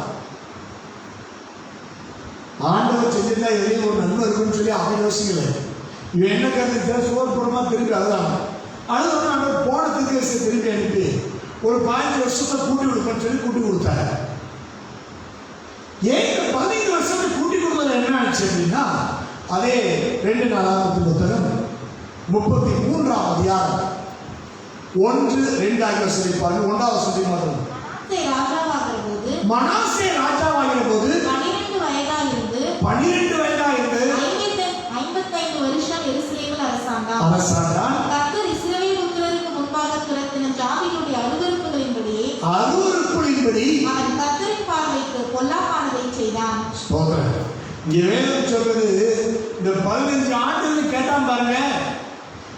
Speaker 3: ஆண்டவர் செஞ்சிருந்தா எதையும் ஒரு நன்மை இருக்குன்னு சொல்லி அவன் யோசிக்கல. இவன் என்ன கருத்து சோறு போடுமா திரும்பி அழுதான். அழுதோன்னு ஆண்டவர் போன திருக்கேசை திரும்பி அனுப்பி ஒரு 15 வருஷத்தை கூட்டி கொடுப்பேன்னு சொல்லி கூட்டி கொடுத்தாரு. ஏன் 15 வருஷத்தை கூட்டி கொடுத்தது என்ன ஆச்சு அப்படின்னா, அதே 2 நாளாகமத்தின் புத்தகம் 33ஆம் அதிகாரம் 1-2 ஆகிய சொல்லி பாருங்க. 1வது சொல்லி பாருங்க. மனாசே ராஜாவாகிற போது
Speaker 5: 12 வயதாயிருந்து 55 வருஷம் எருசலேமில் அரசாண்டான். கர்த்தர் இஸ்ரவேல் புத்திரருக்கு முன்பாக துரத்தின ஜாதிகளுடைய அருவருப்புகளின்படி அவன் கர்த்தரின் பார்வைக்கு பொல்லாப்பானதை செய்தான்.
Speaker 3: இங்க வேதம் சொல்றது இந்த 15 ஆண்டுகள் கேட்டான் பாருங்க.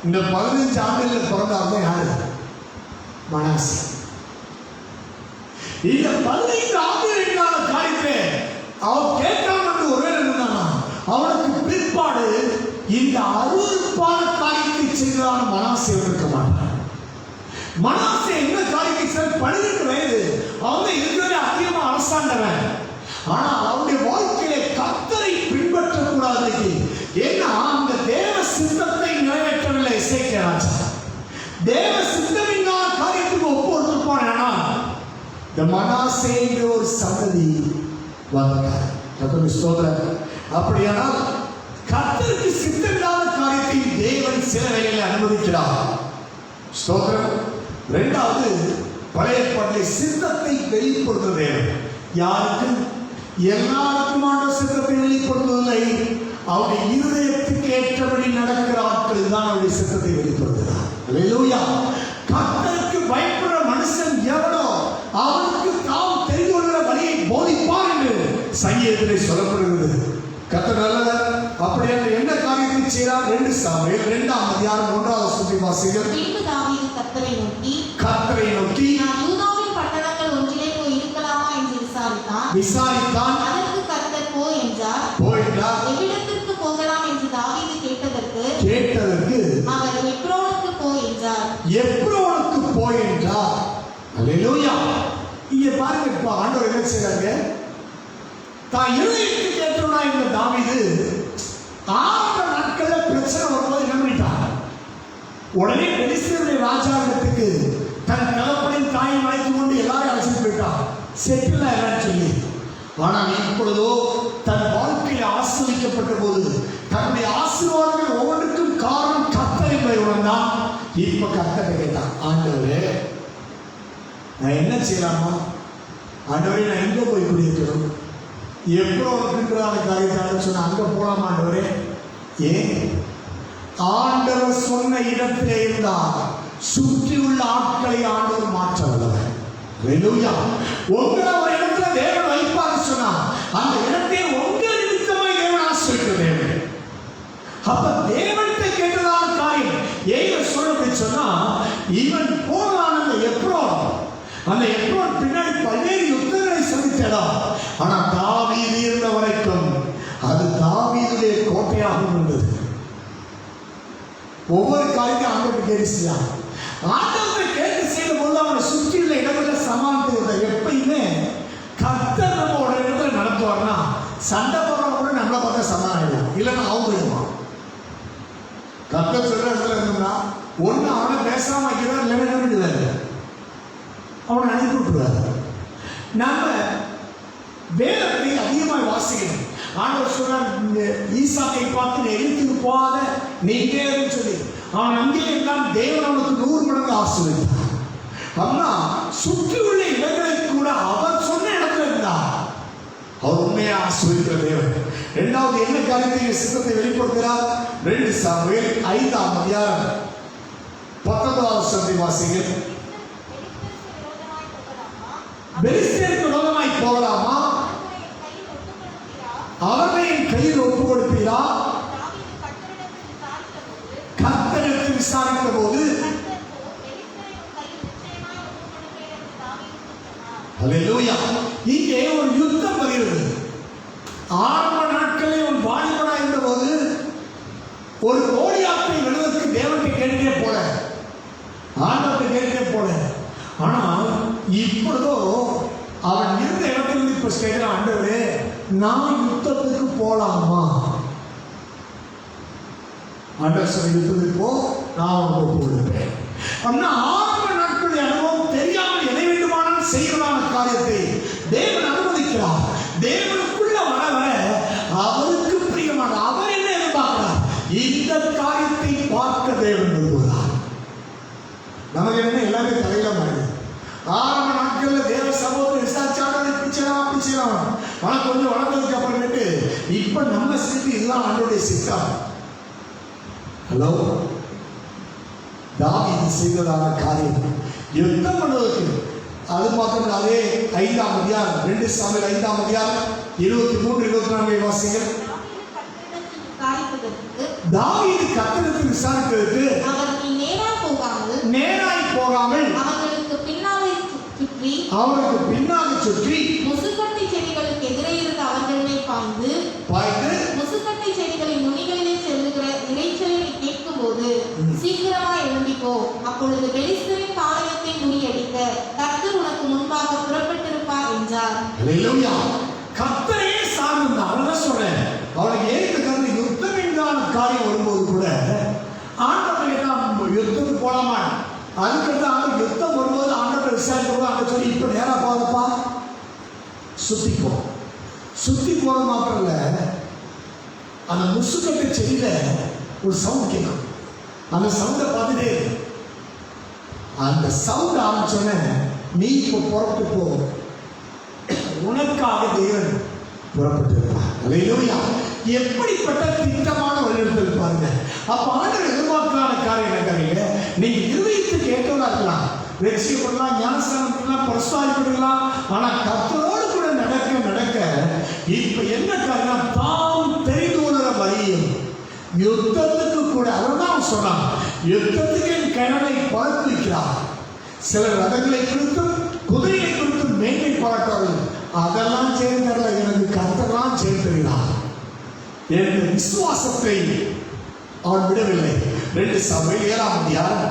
Speaker 3: இந்த 15 ஆண்டுகள் பிறந்தவங்க யாரு? மனாசே. இந்த 15 ஆண்டுகளுக்கான காரியத்தை அவன் கேட்காம ஒருவேளை இருந்தானா, அவனுக்கு பிற்பாடு இந்த அருவருப்பான காரியத்தை செய்ததான மனாசே இருக்க மாட்டான். மனாசே என்ன காரியத்தை செய்ய 12 வயது அவன் இருக்கிற அதிகமா அரசாண்டவன். ஆனா அவனுடைய வாழ்க்கையில கர்த்தரை பின்பற்றக்கூடாது. ஏன்னா அந்த தேவ சித்தத்தை நிறைவேற்றவில்லை எசேக்கியா ராஜா. தேவ சித்தமில்லாத காரியத்துக்கு ஒப்பு கொடுத்திருப்பான். இந்த மனாசே ஒரு சந்ததி வந்தார். அப்படியானால் கர்த்தருக்கு சித்தமில்லாத காரியத்தை தேவன் சில வேளைகளில் அனுமதிக்கிறார். ஸ்தோத்திரம். 2வது பழைய ஏற்பாட்டிலே சித்தத்தை வெளிப்படுத்துகிற தேவன் யாருக்கு? எல்லாருக்கும் ஆண்டவர் சித்தத்தை வெளிப்படுத்துவதில்லை. அவருடைய இருதயத்துக்கு ஏற்றபடி நடக்கிற ஆட்கள் தான் அவருடைய சித்தத்தை வெளிப்படுத்துகிறார். அல்லேலூயா. கர்த்தருக்கு பயப்படுற மனுஷன் எவனோ அவனுக்கு தாம் தெரிந்து கொள்கிற வழியை போதிப்பார் என்று சங்கீதத்திலே சொல்லப்படுகிறது. கர்த்தர் நல்லவர். அப்படியான என்ன காரியத்தை செய்கிறார்? 2 சாமுவேல் 2ஆம் அதிகாரம் 1வது வசனத்தை வாசிங்கள்.
Speaker 5: பின்பு தாவீது கர்த்தரை நோக்கி நான் யூதாவின் பட்டணங்கள் ஒன்றிலே போய் இருக்கலாமா என்று விசாரித்தான். அதற்கு கர்த்தர் போ என்றார். எவ்விடத்திற்கு போகலாம் என்று தாவீது கேட்டதற்கு அவர் எப்ரோனுக்கு போ என்றார். அல்லேலூயா. இங்க பாருங்க, இப்ப ஆண்டவர் என்ன செய்றாங்க? தான் இருதயத்துக்கு ஏற்றவனா இந்த தாவீது ஆரம்ப நாட்கள்ல பிரச்சனை வரும்போது என்ன பண்ணிட்டான்? உடனே பெலிஸ்தருடைய ராஜாவிடத்துக்கு தன் தகப்பனின் தாயை அழைத்து கொண்டு எல்லாரையும் அழைச்சிட்டு போயிட்டான். செட்டில் எல்லாம் சொல்லி. ஆனால் இப்பொழுதோ தன் வாழ்க்கையை ஆசிர்வதிக்கப்பட்ட போது தன்னுடைய ஆசீர்வாதங்கள் ஒவ்வொன்றுக்கும் காரணம் கர்த்தர் என்பதை உணர்ந்தான். இப்ப கர்த்தரை கேட்டான், ஆண்டவரே நான் என்ன செய்யலாமா? ஆண்டவரே நான் எங்க போய் குடியிருக்கிறோம்? எப்போ இருக்கின்றதான காரியத்தாலும் சொன்ன அங்க போலாமா ஆண்டவரே? ஏன்? ஆண்டவர் சொன்ன இடத்திலே இருந்தால் சுற்றி உள்ள ஆட்களை ஆண்டவர் மாற்ற வல்லவர். அல்லேலூயா. உங்களை ஒரு இடத்துல தேவன் வைப்பார் சொன்னா அந்த இடத்தை உங்கள் நிமித்தமாய் தேவன் ஆசீர்வதிக்கிற தேவன். அப்ப தேவன்கிட்ட கேட்டதான காரியம் ஏங்க சொல்றது சொன்னா, இவன் போனான் அந்த எப்ரோன் பின்னாடி பல்வேறு யுத்தங்களை சந்தித்தலாம். ஆனா தாவீது இருந்த வரைக்கும் அது தாவீதுடைய கோட்டையாக இருந்தது. ஒவ்வொரு காரியத்தையும் ஆண்டவருக்கு கேட்டு செய்யலாம். ஆண்டவரை கேட்டு செய்த போது அவனை சுற்றியுள்ள இடங்களில் சமாளித்து எப்பயுமே கர்த்தர் நம்ம ஒரு இடத்துல நடத்துவார்னா சண்டை போடுறவங்க கூட நம்மளை பார்த்தா சமாளிக்கலாம், இல்லைன்னா அவங்களுமா கர்த்தர் சொல்ற இடத்துல இருந்தோம்னா ஒன்று அவனை பேசாம வைக்கிறார், இல்லைன்னா என்ன பண்ணிடுவாரு? அவனை அனுப்பி விட்டுருவாரு. நம்ம வேதத்தை அதிகமாக வாசிக்கணும். ஆண்டவர் சொல்றார், ஈசாக்கை பார்த்து எரித்துக்கு போகாத நீங்க சொல்லி அவன் அங்கே இருந்தான். தேவன் அவனுக்கு 100 மடங்கு ஆசீர்வதித்தார். ஆனா சுற்றி உள்ள இடங்களை கூட அவர் சொன்ன இடத்துல இருந்தார். அவர் உண்மையை ஆசீர்வதிக்கிற தேவன். 2வது என்ன காரியத்தை சித்தத்தை வெளிப்படுத்துகிறார்? 2 சாமுவேல் 5ஆம் அதிகாரம் 19வது வசனத்தை வாசிங்கள். பெலிஸ்தருக்கு விரோதமாய் போகலாமா? அவர்களை என் கையில் ஒப்பு கொடுப்பீரா? கர்த்தரிடத்தில் விசாரித்த போது அல்லேலூயா. இங்கே ஒரு யுத்தம் வருகிறது. ஆரம்ப நாட்களில் ஒரு வாலிபனா இருந்த போது ஒரு கோலியாத்தை விடுவதற்கு தேவனுக்கு கேட்டே போல, ஆண்டவருக்கு கேட்டே போல. ஆனால் இப்பொழுதோ அவன் இருந்த இடத்திலிருந்து இப்ப கேட்கிறான், ஆண்டவரே
Speaker 3: நான் யுத்தத்துக்கு போலாமா? ஆண்டவர் யுத்தத்துக்கு போ, நான் ஒப்பு கொடுப்பேன். அப்படின்னா ஆரம்ப நாட்களுடைய அனுபவம் தெரியாமல் எதை வேண்டுமானாலும் செய்யறதான காரியத்தை தேவன் அனுமதிக்கிறார். தேவனுக்குள்ள வர வர அவருக்கு பிரியமான அவர் என்ன எதிர்பார்க்கிறார்? இந்த காரியத்தை பார்க்க தேவன் விரும்புகிறார். நமக்கு என்ன எல்லாமே தலையில மாறுது. ஆரம்ப நாட்கள்ல தேவ சமூகத்தை விசாரிச்சாலும் பிச்சைலாம் ஆனா கொஞ்சம் வளர்ந்ததுக்கு அப்புறமேட்டு இப்ப நம்ம சித்தி இதுதான் ஆண்டோடைய சித்தம். ஹலோ, தாவீது செய்ததான காரியம் யுத்தம் பண்ணுவதற்கு அது மாத்திரம் அதே 5ஆம் அதிகாரம் 2 சாமுவேல் 5ஆம் அதிகாரம் 23-24 வாசிங்கள். தாவீது கர்த்தரிடத்தில் விசாரித்ததற்கு
Speaker 5: அவர்கள் நேராய் போகாமல் அவர்களுக்கு பின்னாக சுற்றி முசுக்கட்டை செடிகளுக்கு எதிரே இருந்த அவர்கள் மேல் பாய்ந்து முசுக்கட்டை செடிகளின் நுனிகளிலே செல்லுகிற இறைச்சலை கேட்கும் போது சீக்கிரமா எழும்பிப்போ, அப்பொழுது பெலிஸ்தரின் பாளையத்தை முறியடிக்க கர்த்தர் உனக்கு முன்பாக புறப்பட்டிருப்பார் என்றார்.
Speaker 3: அல்லேலூயா. கர்த்தரே சார்ந்தார். அதான் சொல்றேன், அவனுக்கு ஏற்கனவே யுத்தம் என்றான காரியம் வரும்போது கூட ஆண்டவரை தான் யுத்தத்துக்கு போலாமா, அதுக்கடுத்து அவங்க யுத்தம் வரும்போது ஆண்டவரை விசாரிக்கும் போது சொல்லி இப்ப நேரா போதப்பா சுத்தி போறது மாத்திரம் இல்ல, அந்த முசுக்கட்டை செடியில ஒரு சவுண்ட் கேட்கும். அந்த சவுண்டை பார்த்துட்டே அந்த சவுண்ட் ஆரம்பிச்சோன்னே நீ இப்போ புறப்பட்டு போ, உனக்காக தேவன் புறப்பட்டிருப்பார். அல்லேலூயா. எப்படிப்பட்ட திட்டமான வழிநடத்தல் பாருங்க. அப்ப ஆண்டவர் எதிர்பார்க்கலான காரியம் என்ன காரியங்க? நீங்க இருதயத்துக்கு கேட்கவா இருக்கலாம், ரட்சிக்கப்படலாம், ஞானஸ்நானம் பண்ணலாம், பரிசுத்தமாக்கப்படலாம். ஆனா கர்த்தரோடு கூட நடக்க இப்ப என்ன காரியம்? தாம் தெரிந்து கொள்கிற வழியும் யுத்தத்துக்கு கூட அவர்தான் சொன்னான், யுத்தத்துக்கு என் கணனை பார்த்து வைக்கிறார். சிலர் ரதங்களை குறித்தும் குதிரையை குறித்தும் மேன்மை பாராட்டார்கள். அதெல்லாம் சேர்ந்தல, எனக்கு கர்த்தர்லாம் சேர்த்துகிறார். என் விசுவாசத்தை அவன் விடவில்லை. 2 சாமுவேல் 7ஆம் அதிகாரம்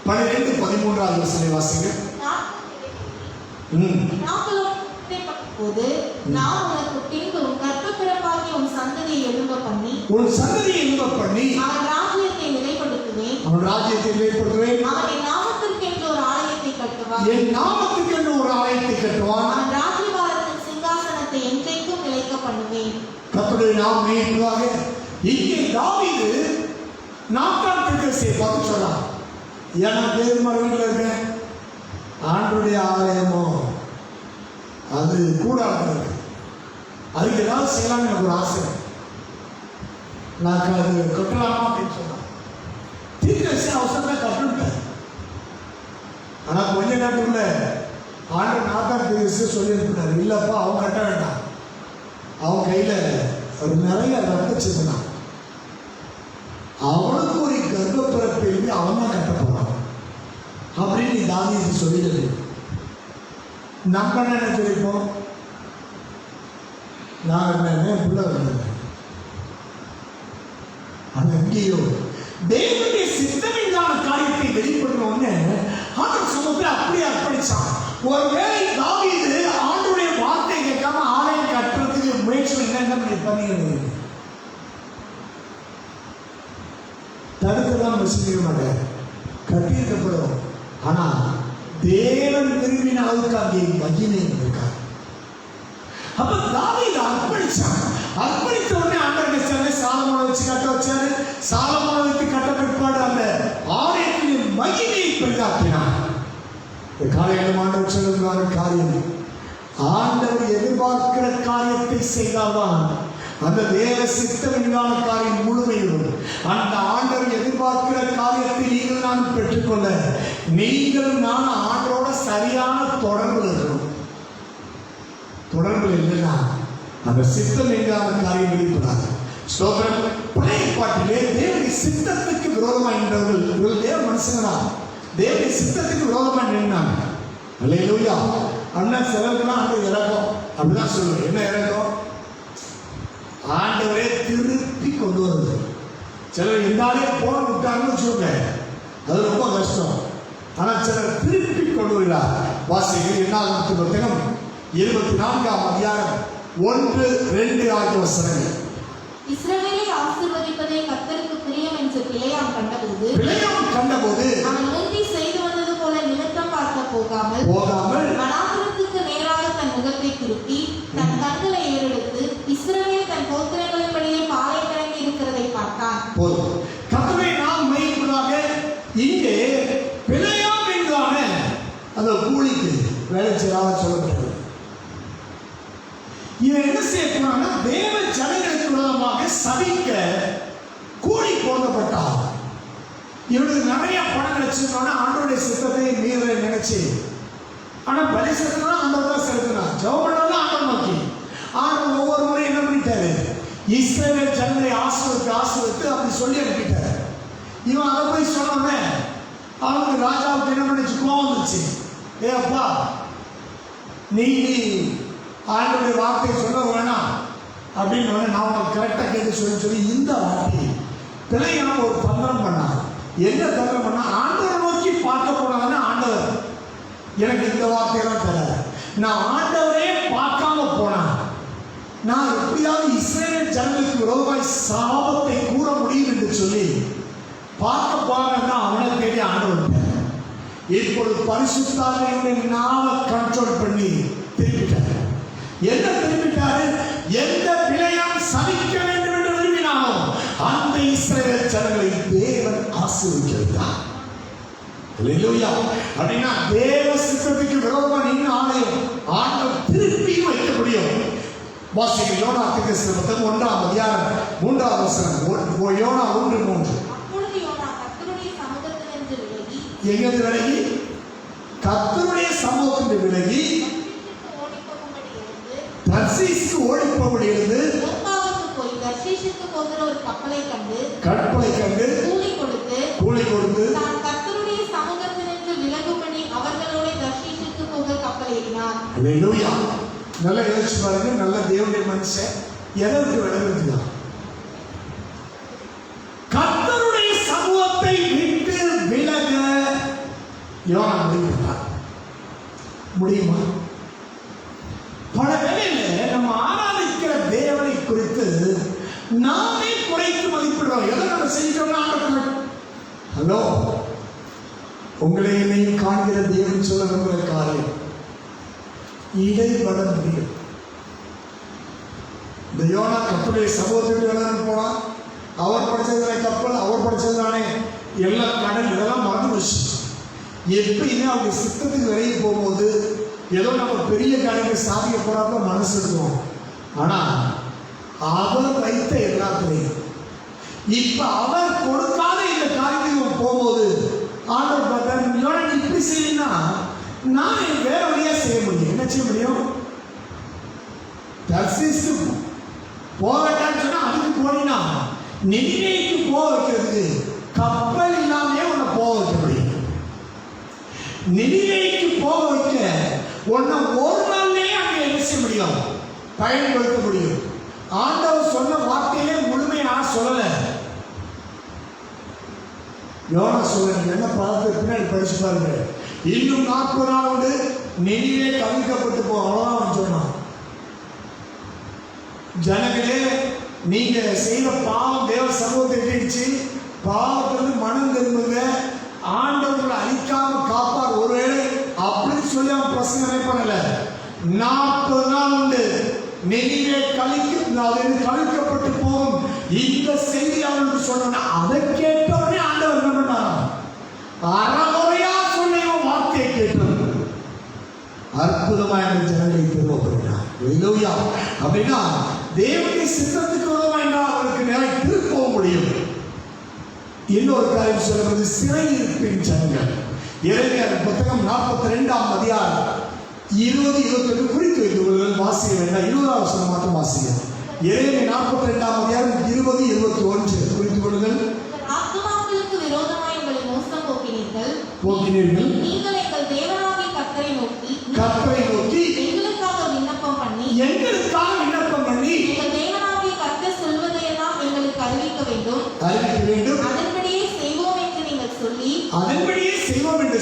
Speaker 3: 12-13 வசனம் வாசிங்க.
Speaker 5: போது நான் உனக்கு பின்பு கர்த்தபிறப்பாகிய உன் சந்ததியை எழும்ப பண்ணி அவன் ராஜ்யத்தை நிலைப்படுத்துவேன். அவன் என் நாமத்திற்கு என்று ஒரு ஆலயத்தை கட்டுவான். அவன் ராஜ்யபாரத்தின் சிங்காசனத்தை என்றைக்கும் நிலைக்க பண்ணுவேன்.
Speaker 3: கர்த்தருடைய நாமம் மகிமையாக. இங்கே தாவீது நாத்தான் தீர்க்கதரிசியை பார்த்து சொன்னான், எனக்கு வீட்டில் இருக்க ஆண்டவருடைய ஆலயமோ அது கூடாது, அதுக்கு ஏதாவது செய்யலாம்னு எனக்கு ஒரு ஆசை, நான் அது கட்டலாமா அப்படின்னு சொன்னான். தீர்க்கதரிசி அவசரமாக கட்டுட்டேன். ஆனால் கொஞ்ச நேரத்துக்குள்ள ஆண்டவர் நாத்தான் தீர்க்கதரிசி சொல்லியிருக்கிறார், இல்லப்பா அவன் கட்ட வேண்டாம், அவன் கையில ஒரு நிறைய ரத்தம் செஞ்சான், அவனுக்கு ஒரு கர்ப்பப்பிறப்பு அவன் தான் கட்ட போறான் அப்படின்னு தாவீது சொல்லிடுது. நம்ம என்ன சொல்லிப்போம், நான் என்ன புள்ள வந்தேன். அது எங்கேயோ தேவனுடைய சித்தமில்லாத காரியத்தை வெளிப்படுறோன்னு ஆண்டவர் சமூகத்தில் அப்படியே அர்ப்பணிச்சான். ஒருவேளை தாவீது ஆண்டவருடைய வார்த்தை கேட்காம ஆலயம் கட்டுறதுக்கு முயற்சி என்னென்ன பண்ணிடுறது, தடுக்கலாம் செய்ய மாட்டேன், கட்டியிருக்கப்படும். ஆனா தேவன் விரும்பின அளவுக்கு அங்கே மகிமை இருக்கார். அப்ப தாவீது அர்ப்பணிச்சான். அர்ப்பணித்த உடனே ஆண்டவர் சாலமோனை வச்சு கட்ட வச்சாரு. சாலமோனை வைத்து கட்ட பிற்பாடு அந்த ஆலயத்தின் மகிமையை பெரிதாக்கினார். காலையில் ஆண்டவர் சொல்லுகிற காரியம், ஆண்டவர் எதிர்பார்க்கிற காரியத்தை செய்தால்தான் அந்த தேவ சித்தமில்லாத காரியம் முழுமையும். அந்த ஆண்டவர் எதிர்பார்க்கிற காரியத்தை நீங்கள் நான் பெற்றுக்கொள்ள நீங்கள் நான் ஆண்டவரோட சரியான தொடர்பு இருக்கணும். தொடர்பு இல்லைன்னா அந்த சித்தம் இல்லாத காரியம் வெளிப்படாது. ஸ்தோத்திரம். பழைய பாட்டிலே தேவனுடைய சித்தத்துக்கு விரோதமாக நின்றவர்கள் இவர்கள் தேவ மனுஷங்களா தேவனுடைய சித்தத்துக்கு விரோதமாக நின்றாங்க. அல்லேலூயா. அண்ணா சிலருக்குலாம் ஆண்டு இறக்கும் அப்படிதான் சொல்லுவேன். என்ன இறக்கும்? ஆண்டவரே திருப்பி கொண்டு வருது. சிலர் எந்தாலே போன விட்டாங்கன்னு வச்சுக்கோங்க, அது ரொம்ப கஷ்டம். ஆனால் சிலர் திருப்பி கொண்டு வருகிறார். வாசிகள் 2ஆம் புத்தகம் 24ஆம் அதிகாரம் 1-2 ஆகிய வசனங்கள்.
Speaker 5: இஸ்ரவேலை ஆசீர்வதிப்பதே கர்த்தருக்கு பிரியம் என்று பிலேயாம் கண்டபோது அவன் முந்தி செய்து வந்தது போல நிமித்தம் பார்க்க போகாமல் வனாந்திரத்துக்கு நேராக தன் முகத்தை திருப்பி தன் கண்களை ஏறெடுத்து இஸ்ரவேல் தன் கோத்திரங்களின்படியே பாலை கிளம்பி இருக்கிறதை பார்த்தான்.
Speaker 3: கர்த்தரை நாம் மையப்பதாக இங்கே பிலேயாம் என்றான அந்த கூலிக்கு வேலை செய்யாத சொல்லப்பட்டது. இவன் என்ன செய்யக்கூடாதுன்னா தேவ ஜனங்களுக்கு விரோதமாக சபிக்க கூலி போடப்பட்டார். இவனுக்கு நிறைய பணம் கிடைச்சிருந்தோன்னா ஆண்டோடைய சித்தத்தை மீற நினைச்சு, ஆனா பலி செலுத்தினா ஆண்டவர் தான் செலுத்தினார், ஜெபம் பண்ணாலும் ஆண்டவர் நோக்கி. ஆண்டவர் ஒவ்வொரு முறையும் என்ன பண்ணிட்டாரு, இஸ்ரவேல் ஜனங்களை ஆசீர்வதித்து அப்படி சொல்லி அனுப்பிட்டாரு. இவன் அதை போய் சொன்னோடனே அவனுக்கு ராஜாவுக்கு என்ன பண்ணிச்சு, கோவம் வந்துச்சு. ஏ அப்பா, நீ ஆண்டோடைய வார்த்தையை சொல்ல வேணாம் அப்படின்னு நான் உனக்கு கரெக்டாக கேட்டு சொல்லி இந்த வார்த்தை பிள்ளையான ஒரு தந்திரம் பண்ணான். என்ன தந்திரம் பண்ணா, ஆண்டவரை நோக்கி பார்க்க போனாங்கன்னா ஆண்டவர் எனக்கு இந்த வார்த்தையெல்லாம் தர, நான் ஆண்டவரே பார்க்காம போனேன், நான் எப்படியாவது இஸ்ரவேல் ஜனங்களுக்கு விரோதமாய் சாபத்தை கூற முடியும் என்று சொல்லி பார்க்க போனா அவனை தேடி ஆண்டவர். இப்பொழுது பரிசுத்தாவியை நாம கண்ட்ரோல் பண்ணி திருப்பிட்டார். என்ன திரும்பிட்டாரு, எந்த பிழையாம் சபிக்க வேண்டும் என்று விரும்பினானோ அந்த இஸ்ரவேல் ஜனங்களை தேவன் ஆசீர்வதிக்கிறார். அல்லேலூயா. அப்படின்னா தேவ சித்தத்துக்கு விரோதமா நின்று ஆலயம் ஆண்டவர் திருப்பி வைக்க முடியும். வாசிங்க யோனா தீர்க்கதரிசனம் 1ஆம் அதிகாரம் 3ஆம் வசனம். யோனா 1:3.
Speaker 5: அப்பொழுது யோனா கர்த்தருடைய சமூகத்திலிருந்து விலகி,
Speaker 3: எங்கிருந்து விலகி? கர்த்தருடைய சமூகத்திலிருந்து விலகி தர்சீசுக்கு ஓடிப்போம்படி இருந்து
Speaker 5: போய் தர்சீசுக்கு போகிற ஒரு கப்பலை கண்டு கூலி கொடுத்து தான் கர்த்தருடைய சமூகத்திலிருந்து விலகும்படி அவர்களோட தர்சீசுக்கு போக கப்பல் ஏறினார்.
Speaker 3: அல்லேலூயா. நல்ல யோசிச்சு பாருங்க, நல்ல தேவனுடைய மனுஷன் எதற்கு விலகுதான்? கர்த்தருடைய சமூகத்தை விட்டு விலக யோனா முடியுமா? பல வேளையில நம்ம ஆராதிக்கிற தேவனை குறித்து நாமே குறைத்து மதிப்பிடுறோம். எதை நம்ம செய்கிறோம்னா, ஹலோ, உங்களை என்னையும் காண்கிற தேவன் சொல்ல விரும்புகிற காரியம் இடைபட முடியும். இந்த யோனா கப்பலுடைய சமூகத்துக்கு விலகன்னு போனா, அவர் படிச்சதுல கப்பல், அவர் படிச்சதுதானே எல்லா கடல், இதெல்லாம் மறந்து வச்சு எப்பயுமே அவங்க சித்தத்துக்கு விலகி போகும்போது ஏதோ நம்ம பெரிய காரியங்கள் சாதிக்க போறாப்புல மனசு இருக்கும். ஆனா அவர் வைத்த எல்லாத்திலையும் இப்ப அவர் கொடுக்காத இந்த காரியத்துக்கு போகும்போது ஆண்டவர் பார்த்தார், இப்படி செய்யணும்னா நான் வேற வழியா செய்ய முடியும். என்ன செய்ய முடியும்? தர்சீசு போகட்டான்னு சொன்னா அதுக்கு போனீங்கன்னா நினிவேக்கு போக வைக்கிறதுக்கு கப்பல் இல்லாமே உன்னை போக வைக்க முடியும். நினிவேக்கு போக வைக்க உன்னை ஒரு நாள்லயே அங்க என்ன செய்ய முடியும்? பயன்படுத்த முடியும். ஆண்டவர் சொன்ன வார்த்தையிலே முழுமையா சொல்லல. யோனா சொல்லுங்க, என்ன பார்த்து பின்னாடி படிச்சு பாருங்க. இன்னும் 40 நாள் உண்டு, நினிவே கவிழ்க்கப்பட்டு போ, அவ்வளவுதான் சொன்னான். ஜனங்களே, நீங்க செய்த பாவம் தேவ சமூகத்தை எட்டிடுச்சு, பாவத்திலிருந்து மனம் திரும்புங்க, ஆண்டவர்களை அழிக்காம காப்பார். ஒருவேளை அப்படின்னு சொல்லி அவன் பிரசங்க நினைப்பானல. 40 நாள் உண்டு, நினிவே கழிக்கப்பட்டு போகும் இந்த செய்தி அவனுக்கு சொன்ன. அதை கேட்டவனே ஆண்டவர் என்ன பண்ணார்? அறமுறையா சொன்ன வார்த்தையை கேட்டோம், அற்புதமான ஜனங்களை திரும்பப்படுகிறார். அப்படின்னா தேவனுடைய சித்தத்துக்கு விரோதமாக அவருக்கு நிலை திருப்ப முடியும். இன்னொரு காரியம் சொல்லுவது சிறை இருப்பின் ஜனங்கள். எரேமியாவின் புத்தகம் 42ஆம் அதிகாரம் 20-21 குறித்து வைத்து வாசிக்க வேண்டாம். 20ஆம் வசனம் மட்டும் வாசிக்க. எரேமியா 42ஆம் அதிகாரம் 20-21 குறித்து கொள்ளுங்கள்.
Speaker 5: ஆத்துமாக்களுக்கு விரோதமாய் உங்களை மோசம்
Speaker 3: போக்கினீர்கள்.
Speaker 5: நீங்கள் எங்கள் தேவனாகிய கர்த்தரை நோக்கி எங்களுக்காக விண்ணப்பம் பண்ணி எங்கள் தேவனாகிய கர்த்தர் சொல்வதையெல்லாம் எங்களுக்கு அறிவிக்க வேண்டும். அதன்படியே செய்வோம் என்று நீங்கள்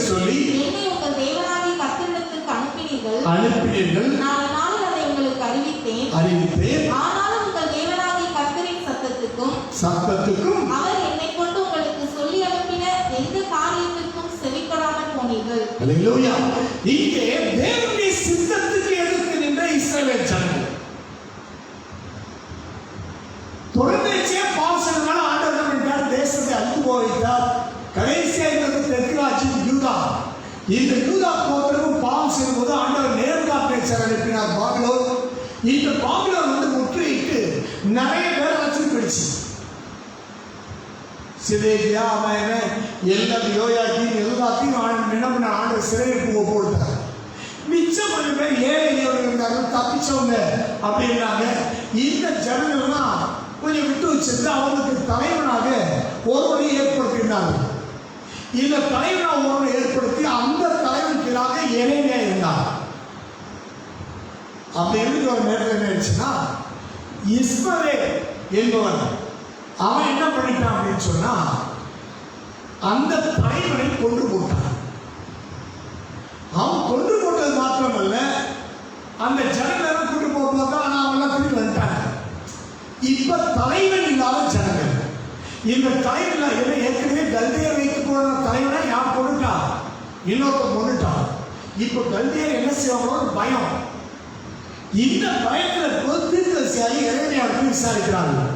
Speaker 5: சொல்லி என்னை உங்கள் தேவனாகிய கர்த்தரிடத்துக்கு அனுப்பினீர்கள். அனுப்பினீர்கள். நான் நாளில் அதை உங்களுக்கு அறிவித்தேன். ஆனாலும் உங்கள் தேவனாகிய கர்த்தரின் சத்தத்துக்கும் அவர் என்னை கொண்டு உங்களுக்கு சொல்லி அனுப்பின எந்த காரியத்திற்கும் செவிப்படாமல் போனீர்கள்.
Speaker 3: அல்லேலூயா. இங்கே தேவனுடைய சித்தத்துக்கு எதிர்த்து நின்ற இஸ்ரவேல் ஜனங்கள் தொடர்ந்தே பாவசனால ஆண்டவர் நம்முடைய தேசத்தை அழித்து போய்விட்டார். கடைசியாக இருந்தது தெற்கு ராஜ்யம் யூதா. இந்த யூதா கோத்திரமும் பாவம் செய்யும்போது ஆண்டவர் நேர்காப்பேச்சர் அனுப்பினார் பாபிலோன். இந்த பாபிலோன் வந்து முற்றுகையிட்டு நிறைய பேர் வச்சு போயிடுச்சு. சிதேக்கியா அவன் எல்லாம் யோயாக்கி எல்லாத்தையும் ஆண்டவர் சிறையில் போட்டார். மிச்சம் கொஞ்ச பேர் ஏழை இருந்தாங்க, தப்பிச்சவங்க அப்படின்னாங்க. இந்த ஜனங்கள்லாம் கொஞ்சம் விட்டு வச்சிருந்து அவங்களுக்கு தலைவனாக ஒருவரை ஏற்படுத்தினார்கள். இந்த தலைவனாக ஒருவரை ஏற்படுத்தி அந்த தலைவன் கீழாக எரேமியா இருந்தார். அப்படி இருந்து ஒரு நேரத்தில் என்ன ஆயிடுச்சுன்னா, இஸ்மவேல் என்பவன் அவன் என்ன பண்ணிட்டான் அப்படின்னு சொன்னா, அந்த தலைவனை கொன்று போட்டான். அவன் கொன்று போட்டது மாத்திரமல்ல, அந்த ஜனங்கள் கொண்டு போட்டா ஆனா அவெல்லாம் திரும்பி வந்துட்டாங்க. இப்ப தலைவன் இல்லாத ஜனங்கள். இந்த தலைவன் ஏற்கனவே கல்தியை வைத்து போன தலைவனை யார் கொண்டுட்டா, இன்னொருத்தர் கொண்டுட்டான். இப்ப கல்தியை என்ன செய்வாங்களோ பயம். இந்த பயத்துல தீர்க்கதரிசியாகி எரேமியாவுக்கு விசாரிக்கிறார்கள்.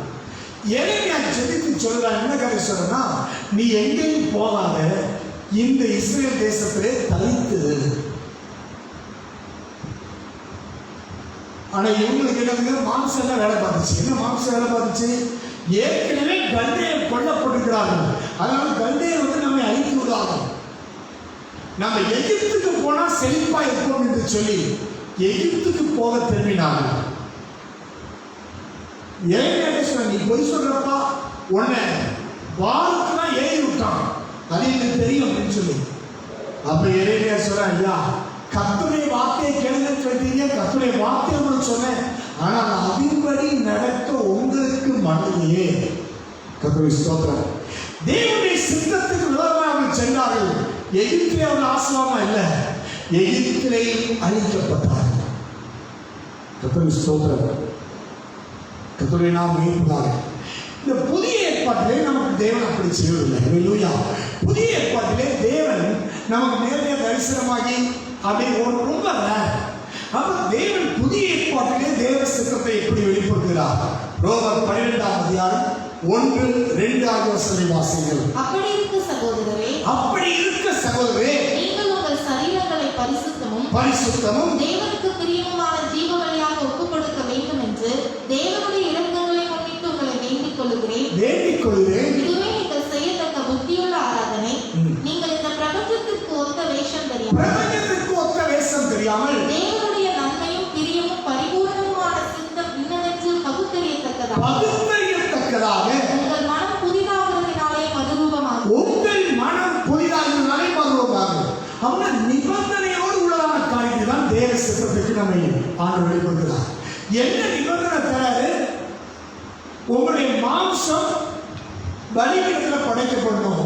Speaker 3: எரேமியா ஜெபித்து சொல்றான், என்ன காரியம் சொல்றா, நீ எங்கேயும் போகாத, இந்த இஸ்ரேல் தேசத்திலே தரித்து. ஆனா இவங்களுக்கு என்ன மாம்சம் வேலை பார்த்துச்சு. என்ன மாம்சம் வேலை பார்த்துச்சு? ஏற்கனவே கல்தையை கொல்லப்பட்டிருக்கிறார்கள். அதனால கல்தையை வந்து நம்ம அழித்து விடாது, நம்ம எகிப்துக்கு போனா செழிப்பா இருப்போம் என்று சொல்லி எகிப்துக்கு போக திரும்பினார்கள். நீ பொய் சொல்றப்பா, உன்னை வாரத்துலாம் ஏறி விட்டான், அது எனக்கு தெரியும் அப்படின்னு சொல்லி. அப்ப எரேமியா சொல்றான், ஐயா கர்த்தருடைய வார்த்தையை கேளுங்கன்னு சொல்றீங்க, கர்த்தருடைய வார்த்தையை உங்களுக்கு சொன்னேன், ஆனால் அதன்படி நடக்க உங்களுக்கு மனதிலே. கர்த்தருடைய ஸ்தோத்திரம். தேவனுடைய சித்தத்துக்கு விரோதமாக அவர்கள் சென்றார்கள். எகிப்திலே அவர்கள் ஆசீர்வாதமா இல்லை, எகிப்திலே அழிக்கப்பட்டார்கள். கர்த்தருடைய ஸ்தோத்திரம். கர்த்தருடைய நாமம் உயர்த்துவதாக. இந்த புதிய ஏற்பாட்டிலே நமக்கு தேவன் அப்படி செய்வதில்லை. அல்லேலூயா. புதிய ஏற்பாட்டிலே தேவன் நமக்கு நேரடியாக தரிசனமாகி அப்படி ரொம்ப அப்ப தேவன் புதிய ஏற்பாட்டிலே தேவ சித்தத்தை எப்படி வெளிப்படுத்துகிறார்? ரோமர் 12ஆம் அதிகாரம் 1-2 ஆகிய வசனங்களை வாசியுங்கள்.
Speaker 5: அப்படி இருக்க சகோதரரே, நீங்கள் உங்கள் சரீரங்களை பரிசுத்தமும் தேவனுக்கு பிரியமுமான ஜீவ பலியாக ஒப்புக் கொடுக்க வேண்டும் என்று தேவனுடைய இரக்கங்களை முன்னிட்டு உங்களை வேண்டிக் கொள்கிறேன். இதுவே நீங்கள் செய்யத்தக்க புத்தியுள்ள ஆராதனை. நீங்கள் இந்த பிரபஞ்சத்திற்கு ஒத்த வேஷம் தெரியாமல் தேவனுடைய நன்மையும் பிரியமும் பரிபூர்ணமான சித்தம் இன்னதென்று பகுத்தறியத்தக்கதாக உங்கள் மனம் புதிதாகிறதினாலே மறுரூபமாகும்.
Speaker 3: அவங்க நிபந்தனையோடு உள்ளதான காரியத்தை தான் தேவ சித்தத்துக்கு நம்ம ஆண்டு வெளிப்படுகிறார். என்ன நிபந்தனை தராது? உங்களுடைய மாம்சம் பலிபீடத்தில் படைக்கப்படணும்,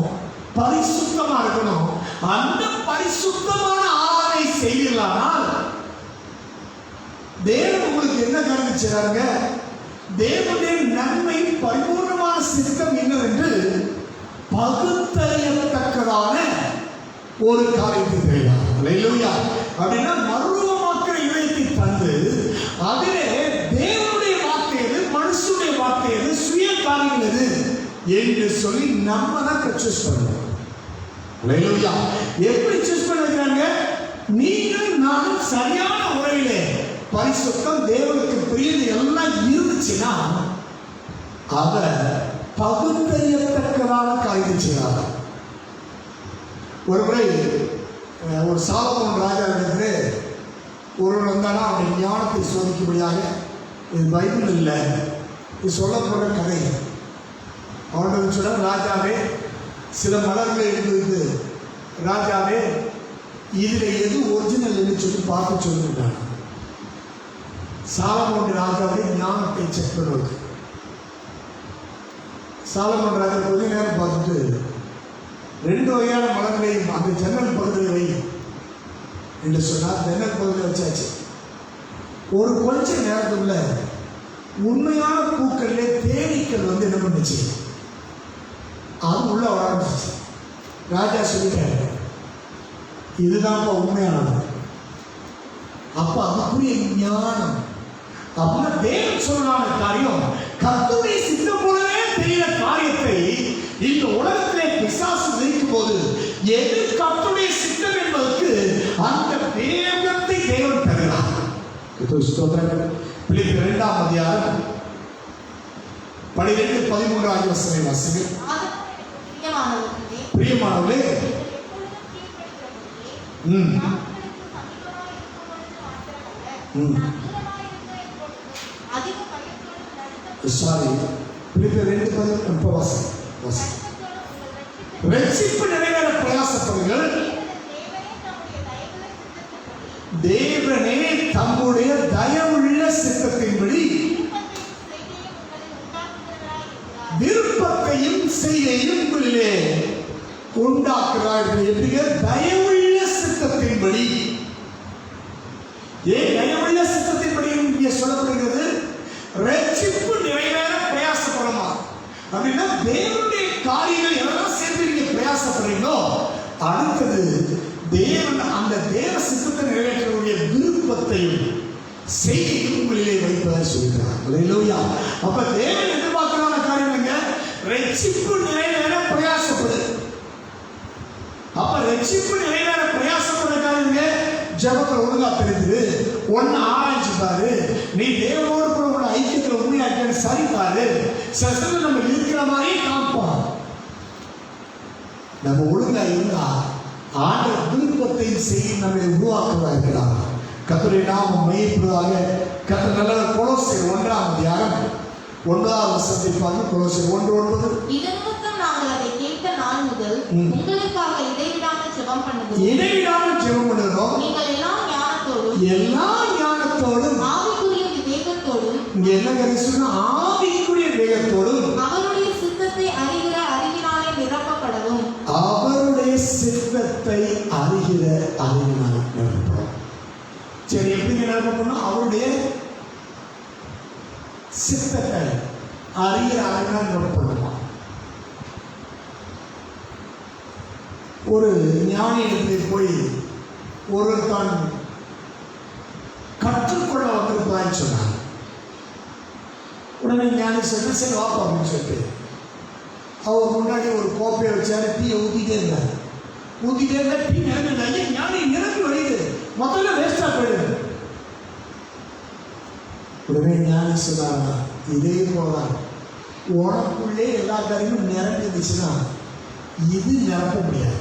Speaker 3: பரிசுத்தமா இருக்கணும். அந்த பரிசுத்தமான ஆராதனை செய்யலானால் தேவன் உங்களுக்கு என்ன கருதிச்சாங்க? தேவனுடைய நன்மை பரிபூர்ணமான சித்தம் என்னவென்று பகுத்தறியத்தக்கதான ஒரு காரியத்தை தெரியாது. அல்லேலூயா. அப்படின்னா மறுரூபமாக்கிற இதயத்தை தந்து அதிலே தேவனுடைய வார்த்தை எது, மனுஷனுடைய வார்த்தை எது, சுய காரியங்கள் எது என்று சொல்லி நம்ம தான் சூஸ் பண்ணணும். அல்லேலூயா. எப்படி சூஸ் பண்ணுறாங்க? நீங்கள் நானும் சரியான முறையிலே பரிசுத்தம் தேவனுக்கு பிரியது எல்லாம் இருந்துச்சுன்னா அதை பகுத்தறியத்தக்கதான காரியத்தை செய்யறாங்க. ஒரு முறை ஒரு சாலமோன் ராஜா இடத்துல ஒருவர் வந்தானா அவருடைய ஞானத்தை சோதிக்கும்படியாக, இது பைபிள் இல்லை, இது சொல்லப்படுற கதை. அவர்கிட்ட சொல்ல, ராஜாவே சில மலர்களை எடுத்து ராஜாவே இதில் எது ஒரிஜினல் என்று சொல்லி பார்த்து சொல்லிட்டாங்க. சாலமோன் ராஜாவை ஞானத்தை செக் பண்ணுவது. சாலமோன் ராஜா கொஞ்ச நேரம் பார்த்துட்டு 2 வகையான மலர்களையும் அந்த ஜன்னல் பகுதியில் வை, என்று சொன்னால் ஜன்னல் பகுதியில் வச்சாச்சு. ஒரு கொஞ்ச நேரத்துக்குள்ள உண்மையான பூக்கள்லே தேனீக்கள் வந்து என்ன பண்ணுச்சு, அது உள்ள வர ஆரம்பிச்சு. ராஜா சொல்லிட்டாரு, இதுதான் உண்மையானது. அப்ப அதுக்குரிய ஞானம் அப்படின்னா தேவன் சொன்னான காரியம் கர்த்தருடைய சித்தம் போலவே தெரியல காரியத்தை இந்த உலகத்திலே பிசாசு வைக்கும் போது எது கர்த்தருடைய சித்தம் என்பதற்கு அந்த வேகத்தை தேவன் தருகிறார். பிலிப்பியர் 2ஆம் அதிகாரம் 12-13 ஆகிய வசனங்களை வாசிங்கள். பிரியமானவர்களே, சாரி, பிலிப்பியர் 2:13 வாசி. ரட்சிப்பு நிறைவேற பிரயாசப்படுங்கள், தேவனே தம்முடைய தயவுள்ள சித்தத்தின்படி விருப்பத்தையும் செய்கையும் உங்களிலே உண்டாக்குறார்கள். எப்படிங்க? தயவுள்ள சித்தத்தின்படி. ஏன் தயவுள்ள சித்தத்தின்படி இங்கே சொல்லப்படுகிறது? ரட்சிப்பு நிறைவேற பிரயாசப்படமா அப்படின்னா தேவனுடைய காரியங்கள் எல்லாம் சேர்ந்து நீங்க பிரயாசப்படுறீங்களோ, அடுத்தது தேவன் அந்த தேவ சித்தத்தை நிறைவேற்றக்கூடிய விருப்பத்தையும் செய்தியும் உங்களிலே வைப்பதாக சொல்கிறார். அல்லேலூயா. அப்ப தேவன் எதிர்பார்க்கிறான காரியம் எங்க? ரட்சிப்பு நிறைவேற பிரயாசப்படு. அப்ப ரட்சிப்பு நிறைவேற பிரயாசப்பட காரியங்க ஜபத்தை ஒழுங்கா தெரிஞ்சு ஒன்னு ஆராய்ச்சி பாரு. நீ தேவனோடு கூட உள்ள ஐக்கியத்தில் உண்மையாக்க சரி பாரு. சில நம்ம இருக்கிற மாதிரியே காப்பான். நம்ம ஒழுங்கா இருந்தா ஆண்டவர் விருப்பத்தையும் செய்ய நம்மை உருவாக்குவார்களாக. கர்த்தருடைய நாமம் மையப்படுவதாக. கர்த்தர் நல்லவர். கொலோசியர் 1ஆம் அதிகாரம் 9ஆம் வசனத்தை பாருங்க. கொலோசியர் 1:9.
Speaker 5: இதனிமித்தம் நாங்கள் அதை கேட்ட நாள் முதல் உங்களுக்காக இடைவிடாமல் ஜெபம் பண்ணுகிறோம்.
Speaker 3: இடைவிடாமல் ஜெபம் பண்ணுகிறோம்.
Speaker 5: நீங்கள் எல்லா ஞானத்தோடும்
Speaker 3: ஆவிக்குரிய
Speaker 5: விவேகத்தோடும்
Speaker 3: இங்க என்ன கருத்து? ஆவிக்குரிய வேகத்தோடும்
Speaker 5: அவருடைய சித்தத்தை அறிகிற அறிவினாலே நிரப்பப்படவும்.
Speaker 3: அவருடைய சித்தத்தை அறிகிற அறிவினாலே நிரப்பப்படும். சரி, எப்படி நிரப்பப்படணும்? அவருடைய சித்தத்தை அறிகிற அறிவினால் நிரப்பப்படணுமா? ஒரு ஞானியிடத்தில் போய் ஒருவர் தான் கற்றுக்கொள்ள வந்திருப்பான்னு சொன்னார். உடனே ஞானி சொன்ன, சரி வாப்பா அப்படின்னு சொல்லிட்டு அவர் முன்னாடி ஒரு கோப்பையை வச்சாரு. டீயை ஊற்றிட்டே இருந்தார். டீ நிரம்பி ஞானி நிரம்பி வழியுது, முதல்ல வேஸ்டா போயிடுது. உடனே ஞானி சொன்னாங்க, இதே போல உனக்குள்ளே எல்லா காரியமும் நிரம்பி இருந்துச்சுன்னா இது நிரப்ப முடியாது.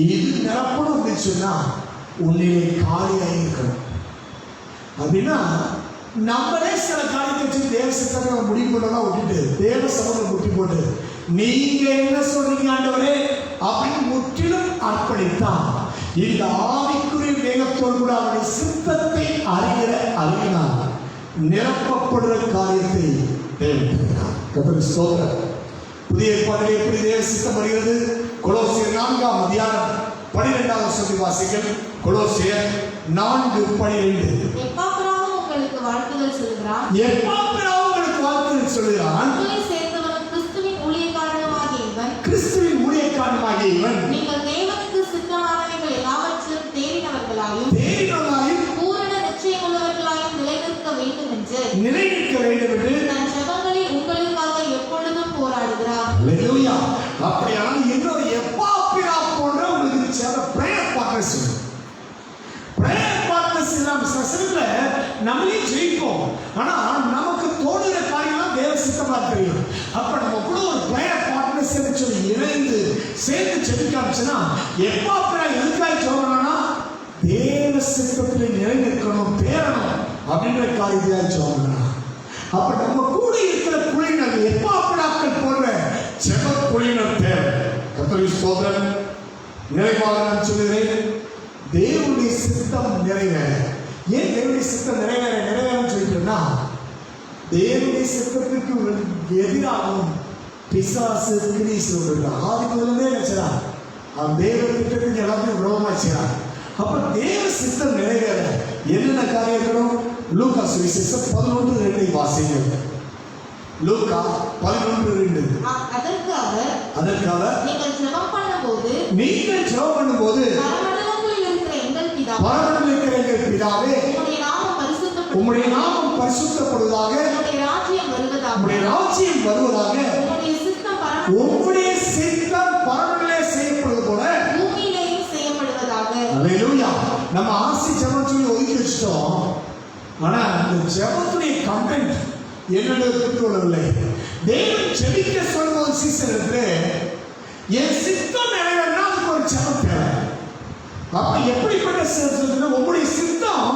Speaker 3: இது நிரப்பணும் அப்படின்னு சொன்னா உன்னிலே காலியாக இருக்கணும். அப்படின்னா நம்மளே சில காரியத்தை வச்சு தேவ சித்தத்தை முடிவு பண்ணலாம் விட்டுட்டு தேவ சமூகம் முட்டி போட்டு நீங்க என்ன சொல்றீங்க ஆண்டவரே அப்படின்னு முற்றிலும் அர்ப்பணித்தான் இந்த ஆவிக்குரிய வேகத்தோடு கூட அவருடைய சித்தத்தை அறிகிற அறிவினால் நிரப்பப்படுற காரியத்தை தேவைப்படுகிறார். கர்த்தருக்கு ஸ்தோத்திரம். புதிய ஏற்பாட்டிலே எப்படி தேவ சித்தம் அறிகிறது? கொலோசியர் 4ஆம் அதிகாரம் 12ஆம் வசனத்தை வாசிங்கள். கொலோசியர் 4:12.
Speaker 5: எப்பாப்பிராவும் உங்களுக்கு வாழ்த்துதல் சொல்கிறான். உங்களை சேர்ந்தவன் கிறிஸ்துவின் ஊழியக்காரனாகிய இவன் நீங்கள் தேவனுக்கு சித்தமானவைகள் எல்லாவற்றிலும் தேறினவர்களாயும் பூரண நிச்சயமுள்ளவர்களாயும் நிலைநிற்க வேண்டும் என்று தன் ஜெபங்களில் உங்களுக்காக எப்பொழுதும் போராடுகிறார்.
Speaker 3: அல்லேலூயா. அப்படியான இன்னொரு எப்பாப்பிரா போன்ற உங்களுக்கு சேர பிரேயர் பார்ட்னர்ஸ் இல்லாம சில நம்மளே ஜெயிப்போம். ஆனா நமக்கு தோணுகிற காரியம்லாம் தேவ சித்தமா தெரியும். அப்ப நம்ம கூட ஒரு பிரேயர் பார்ட்னர்ஸ் சொல்லி இணைந்து சேர்ந்து ஜெபிக்காச்சுன்னா எப்பாப்பிரா எதுக்காக சொல்லணும்னா தேவ சித்தத்தில் நிலைநிற்கணும், பேரணும் அப்படின்ற காரியத்தையாக சொல்லணும். அப்ப நம்ம கூட இருக்கிற குழியினர் எப்பாப்பிராக்கள் போன்ற ஜெப குழியினர் தேவை. கர்த்தருக்கு ஸ்தோத்திரம். நிறைவாக நான் சொல்கிறேன், தேவனுடைய சித்தம் நிறைவேற. ஏன் தேவனுடைய சித்தம் நிறைவேறன்னு சொல்லிட்டோம்னா தேவனுடைய சித்தத்துக்கு எதிராகவும் பிசாசு கிரீஸ் ஆதி முதலே நினைச்சான். அவன் தேவ திட்டத்துக்கு எல்லாத்தையும் விரோதமா செய்யறான். அப்ப தேவ சித்தம் நிறைவேற என்னென்ன காரியம் இருக்கணும்? லூக்கா சுவிசேஷம் 11:2 வாசிங்கள். லூக்கா 11:2. அதற்கு அவர்
Speaker 5: நீங்கள் ஜெபம் பண்ணும்போது பரமண்டலங்களில் இருக்கிற எங்கள் பிதாவே,
Speaker 3: உம்முடைய நாமம் பரிசுத்தப்படுவதாக, உம்முடைய ராஜ்யம் வருவதாக, உம்முடைய சித்தம் பரமண்டலே செய்யப்படுவது போல
Speaker 5: பூமியிலேயும் செய்யப்படுவதாக.
Speaker 3: அல்லேலூயா. நம்ம ஆசி ஜெபம் சொல்லி ஒதுக்கி வச்சிட்டோம். ஆனா இந்த ஜெபத்துடைய கண்டென்ட் என்னென்ன புரிந்துகொள்ளவில்லை. தேவன் ஜெபிக்க சொல்லும்போது சீசனுக்கு என் சித்தம் நிறைவேறினா அதுக்கு ஒரு ஜெபம் தேவை. அப்ப எப்படிப்பட்ட சித்தம்? உங்களுடைய சித்தம்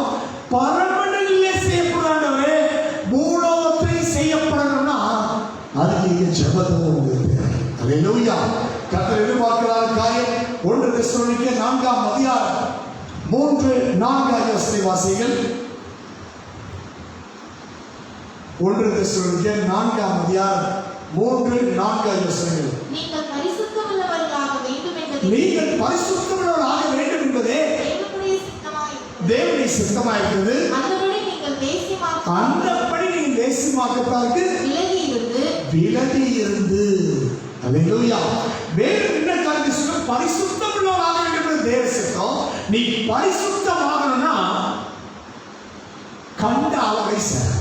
Speaker 3: பரமண்டலிலே செய்யப்படாதவே பூலோகத்தில் செய்யப்படணும்னா அதுக்கு இங்க ஜெபத்தும் உங்களுக்கு தேவை. அல்லேலூயா. கர்த்தர் எதிர்பார்க்கிறார் காரியம் 1 தெசலோனிக்கே 4ஆம் அதிகாரம் 3-4 வசன வாசிகள். 1 தெசலோனிக்கே 4ஆம் அதிகாரம் 3-4 வசனங்கள்.
Speaker 5: நீங்கள் பரிசுத்தமுள்ளவர்களாக வேண்டும் என்பதே
Speaker 3: தேவனுடைய சித்தமாயிருக்கிறது. அந்தபடி நீங்கள் தேசியமாக்கத்தாருக்கு விலகி இருந்து. அல்லேலூயா. வேறு என்ன காரியம் சொல்ல? பரிசுத்தமுள்ளவராக வேண்டும் என்பது தேவ சித்தம். நீ பரிசுத்தமாகணும்னா கண்ட அளவை சார்.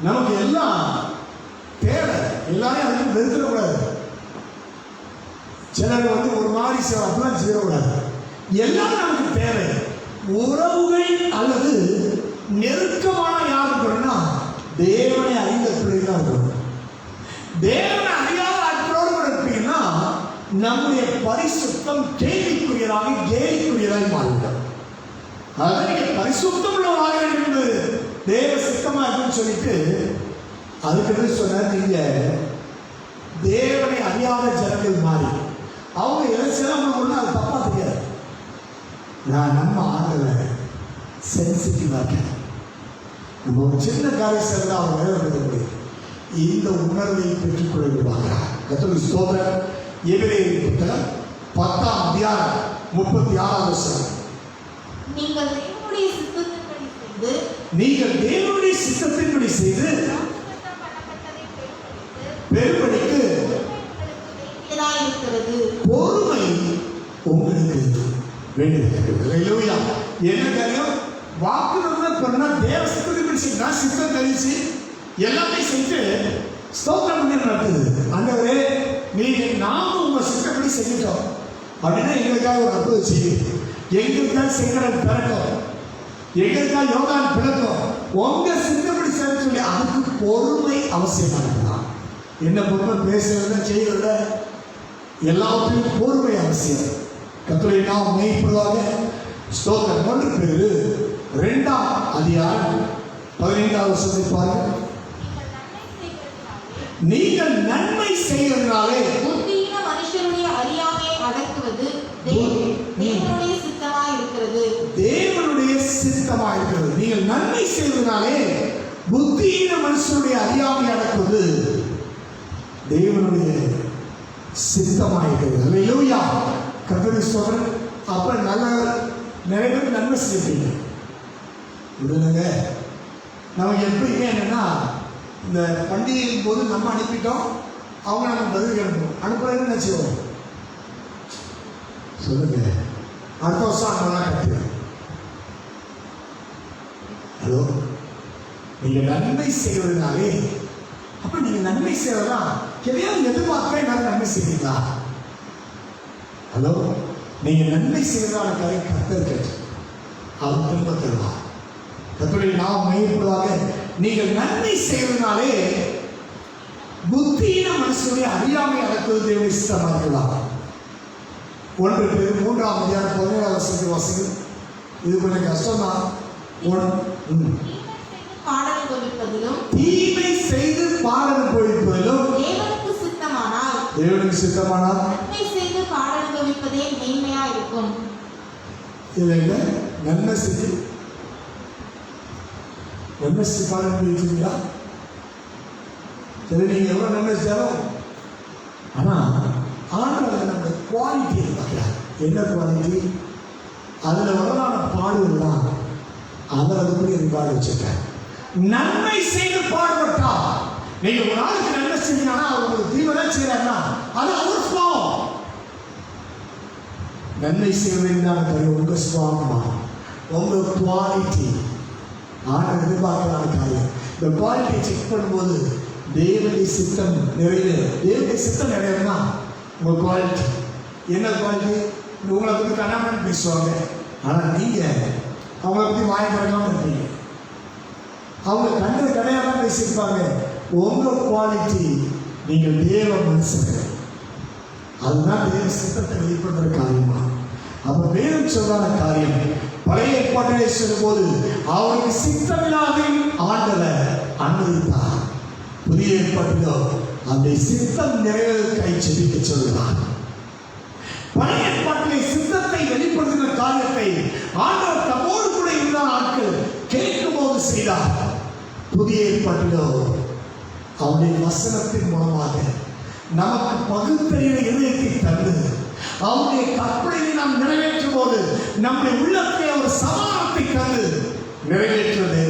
Speaker 3: நமக்கு எல்லாம் தேவை. எல்லாரையும் அதுக்கு வெறுத்துடக்கூடாது. சிலர் ஒரு மாதிரி அப்படிலாம் செய்யக்கூடாது. எல்லாம் நமக்கு தேவை. உறவுகள் அல்லது நெருக்கமான யார் இருக்கணும்னா தேவனை அறிந்த பிள்ளைகள் தான் இருக்கணும். தேவனை அறியாத ஆட்களோடு கூட இருப்பீங்கன்னா நம்முடைய பரிசுத்தம் கேள்விக்குரியதாக கேலிக்குரியதாக மாறிவிடும். அதாவது நீங்க பரிசுத்தம் உள்ளவராக வேண்டும் என்பது தேவ சித்தமா இருக்குன்னு சொல்லிட்டு அதுக்கு சொன்னார், நீங்க தேவனை அறியாத ஜனங்கள் மாறி அவங்க எல்லாம் ஒண்ணு அது தப்பா தெரியாது. நான் நம்ம ஆண்டவரை சென்சிட்டிவா இருக்கேன். நம்ம ஒரு சின்ன காரியம் சேர்ந்து அவங்க வேலை முடியும். இந்த உணர்வை பெற்றுக்கொள்ள விடுவாங்க. கர்த்தருக்கு ஸ்தோத்திரம். எபிரேயர் புத்தகம் 10ஆம் அதிகாரம் 36ஆம் வசனம்.
Speaker 5: நீங்கள்
Speaker 3: தேவனுடைய சித்தத்தின்படி செய்து பெரும்படிக்கு பொறுமை உங்களுக்கு வேண்டியிருக்கிறது. அல்லேலூயா. என்ன காரியம்? வாக்குறுதிகள் பண்ணா தேவ சித்தத்தின்படி செய்தா சித்தம் கழிச்சு எல்லாமே செஞ்சு ஸ்தோத்திரம் பண்ணி நடத்துது. ஆண்டவரே நீங்க நாம உங்க சித்தப்படி செஞ்சிட்டோம் அப்படின்னா எங்களுக்காக ஒரு அற்புதம் செய்யுது. எங்களுக்காக செய்கிறது பிறக்கும், எங்களுக்காக யோகான் பிறக்கும். உங்க சித்தப்படி செய்ய சொல்லி அதுக்கு பொறுமை அவசியமானதுதான். என்ன பொறுமை? பேசுறத செய்யறத எல்லாத்தையும் பொறுமை அவசியம். கர்த்தரை நாம் மேய்ப்பதாக ஸ்தோத்திரம். 1 பேரு 2ஆம் அதிகாரம் 15ஆம் வசனத்தை பாருங்கள். நீங்கள் நன்மை செய்வதனாலே
Speaker 5: புத்தியீன மனுஷருடைய அறியாமையை அடக்குவது தேவனுடைய சித்தமாய் இருக்கிறது.
Speaker 3: தேவனுடைய சித்தமாய் இருக்கிறது. நீங்கள் நன்மை செய்வதனாலே புத்தியீன மனுஷருடைய அறியாமை அடக்குவது தேவனுடைய சித்தமாய் இருக்கிறது. அல்லேலூயா. கர்த்தரை சொல்றேன். அப்ப நல்ல நிறைய பேர் நன்மை செய்வீங்க. விடுங்க. நமக்கு எப்படிங்க என்னன்னா இந்த பண்டிகையின் போது நம்ம அனுப்பிட்டோம், அவங்க நம்ம பதில் அனுப்புறது என்ன செய்வோம் சொல்லுங்க? அடுத்த வருஷம் அங்கெல்லாம் கட்டுறோம். ஹலோ, நீங்க நன்மை செய்வதனாலே அப்ப நீங்க நன்மை செய்வதா எதையாவது எதிர்பார்க்கவே நன்மை செய்வீங்களா? ஹலோ, நீங்க நன்மை செய்வதான காரியம் கர்த்தர் கேட்டு அவர் திரும்ப தருவார். கர்த்தரை நாம் மையப்படுவாங்க. நீங்கள் நன்மை செய்வதனாலே புத்தியின மனுஷனுடைய அறியாமை அடக்குவது தேவனுடைய சித்தமாக இருக்கலாம். 1 பேர் 3ஆம் அதிகாரம் 17ஆம் வசனத்தை வாசிங்கள். இது கொஞ்சம் கஷ்டம்தான். தீமை செய்து பாடனுபவிப்பதிலும் தேவனுக்கு சித்தமானால்
Speaker 5: நன்மை செய்து பாடனுபவிப்பதே மேன்மையா இருக்கும்.
Speaker 3: இல்லைங்க, நன்மை செஞ்சு பாடனுபவிச்சீங்களா? சரி, நீங்க எவ்வளவு நன்மை செய்யணும். ஆனா ஆண்டவர் நம்ம குவாலிட்டி பார்க்கிறார். என்ன குவாலிட்டி? அதில் வரலான பாடுகள் தான் அதை அதுக்குள்ளே ரெக்கார்டு வச்சிருக்கேன். நன்மை செய்து பாடுபட்டா நீங்க ஒரு நாளுக்கு நன்மை செஞ்சீங்கன்னா உங்களுக்கு தீவிரம் செய்யறாருன்னா அது அவர் சுபாவம். நன்மை செய்வதுதான் உங்க சுபாவமா, உங்க குவாலிட்டி. ஆனால் எதிர்பார்க்கலான காரியம். இந்த குவாலிட்டியை செக் பண்ணும்போது தேவனுடைய சித்தம் நிறைவேறும். தேவனுடைய சித்தம் நிறைவேறுனா உங்க குவாலிட்டி என்ன குவாலிட்டி? உங்களை பற்றி கண்ணாமன்னு பேசுவாங்க, ஆனால் நீங்க அவங்கள பற்றி வாய்ப்படலாம் இருப்பீங்க. அவங்க கண்டது கிடையாதான் பேசியிருப்பாங்க. உங்க குவாலிட்டி நீங்கள் தேவ மனுஷங்க. அதுதான் தேவ சித்தத்தை வெளிப்படுத்துற காரியமா. அப்ப வேதம் சொல்றான காரியம் பழைய ஏற்பாட்டிலே சொல்லும்போது அவருக்கு சித்தமில்லாத ஆண்டவர் அனுமதித்தார். புதிய ஏற்பாட்டிலோ அந்த சித்தம் நிறைவேறக்காய் செபிக்க சொல்கிறார். பழைய ஏற்பாட்டிலே சித்தத்தை வெளிப்படுத்துகிற காரியத்தை ஆண்டவர் தம்மோடு கூட இருந்த ஆட்கள் கேட்கும் போது செய்தார். புதிய ஏற்பாட்டிலோ அவருடைய வசனத்தின் மூலமாக நமக்கு பகுத்தறிவு இதயத்தை தந்து அவருடைய கற்பனையை நாம் நிறைவேற்றும் போது நம்முடைய உள்ளத்தை அவர் சமாதானத்தை தந்து நிறைவேற்றுவது.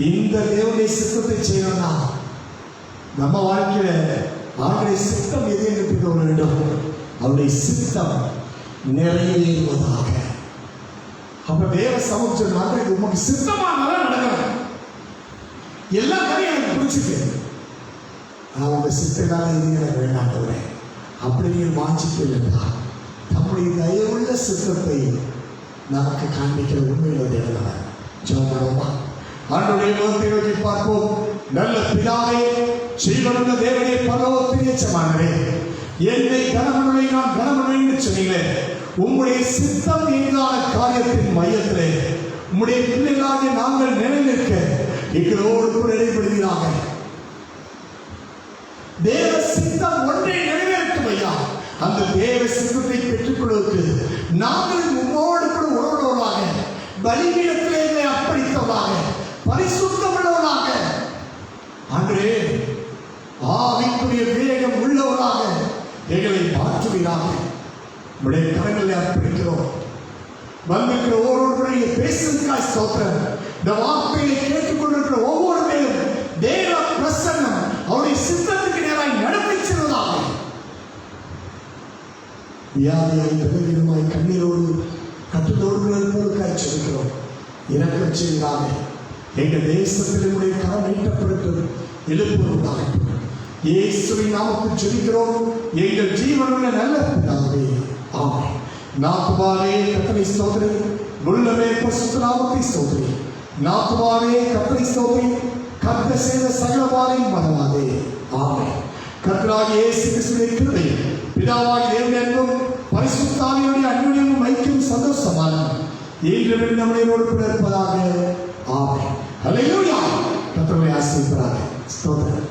Speaker 3: இந்த தேவனுடைய சித்தத்தை செய்யணும்னா நம்ம வாழ்க்கையில அவருடைய சித்தம் எது என்று வேண்டும். அவருடைய சித்தம் நிறைவேறுவதாக. அப்ப தேவ சமூகம் உமக்கு சித்தமானதான் நடக்கணும். எல்லா காரியம் எனக்கு பிடிச்சிருக்கு, நான் உங்க சித்தனால இது எனக்கு வேண்டாம் அப்படி நீங்கள் வாஞ்சிக்க வேண்டாம். நம்முடைய தயவுள்ள சித்தத்தை நமக்கு காண்பிக்கிற உண்மையில தேவனவர் ஜோமரமா. ஆண்டவருடைய முகத்தை நோக்கி பார்ப்போம். நல்ல பிதாவே, ஜீவனுள்ள தேவனே, பரலோகத்தின் எஜமானரே, என்னை கணவனை நான் கணவனை என்று சொன்னீங்களே, உம்முடைய சித்தம் என்கிற காரியத்தின் மையத்திலே உம்முடைய பிள்ளைகளாக நாங்கள் நிலைநிற்க எங்களோடு கூட இடைபடுகிறாங்க. தேவ சித்தம் ஒன்றை நிறைவேற்றும் ஐயா. அந்த தேவ சித்தத்தை பெற்றுக் கொள்வதற்கு நாங்கள் உம்மோடு கூட உறவுள்ளவர்களாக, பலிபீடத்திலே அப்படித்தவர்களாக, பரிசுத்தமுள்ளவர்களாக, அன்றே ஆவிக்குரிய வேகம் உள்ளவர்களாக எங்களை மாற்றுவீராக. உடைய கரங்களை அர்ப்பணிக்கிறோம். வந்திருக்கிற ஒவ்வொருவருடைய பேசுவதற்காக ஸ்தோத்திரம். இந்த வார்த்தையை கேட்டுக்கொண்டிருக்கிற ஒவ்வொரு பேரும் தேவ பிரசன்னம் அவருடைய சித்தத்துக்கு நேராய் நடத்தி செல்வதாக. வியாதியாய் பலவீனமாய் கண்ணீரோடு கட்டுத்தோடு காய்ச்சிருக்கிறோம். இறக்கம் செய்வதாக. எங்கள் தேசத்தில் நம்முடைய கரம் நீட்டப்படுகிறது, எழுப்புவதாகட்டும். இயேசுவின் நாமத்தில் ஜெபிக்கிறோம் எங்கள் ஜீவனுள்ள நல்ல பிதாவே, ஆமென். நாத்துவாவே கர்த்தரை ஸ்தோத்திரி, உள்ளமே பரிசுத்த நாமத்தை ஸ்தோத்திரி. நாத்துவாவே கர்த்தரை ஸ்தோத்திரி, கர்த்தர் செய்த சகலவாரையும் மறவாதே, ஆமென். கர்த்தராகிய இயேசு கிறிஸ்துவின் கிருபை, பிதாவாகிய தேவனுடைய அன்பும் பரிசுத்த ஆவியானவருடைய அன்யோன்யமும் ஐக்கியமும் சந்தோஷமானதும் இன்றும் நம்மளோடு கூட இருப்பதாக, ஆமென். ஹல்லேலூயா. கர்த்தரை ஆசீர்வதிப்பாராக. ஸ்தோத்திரம்.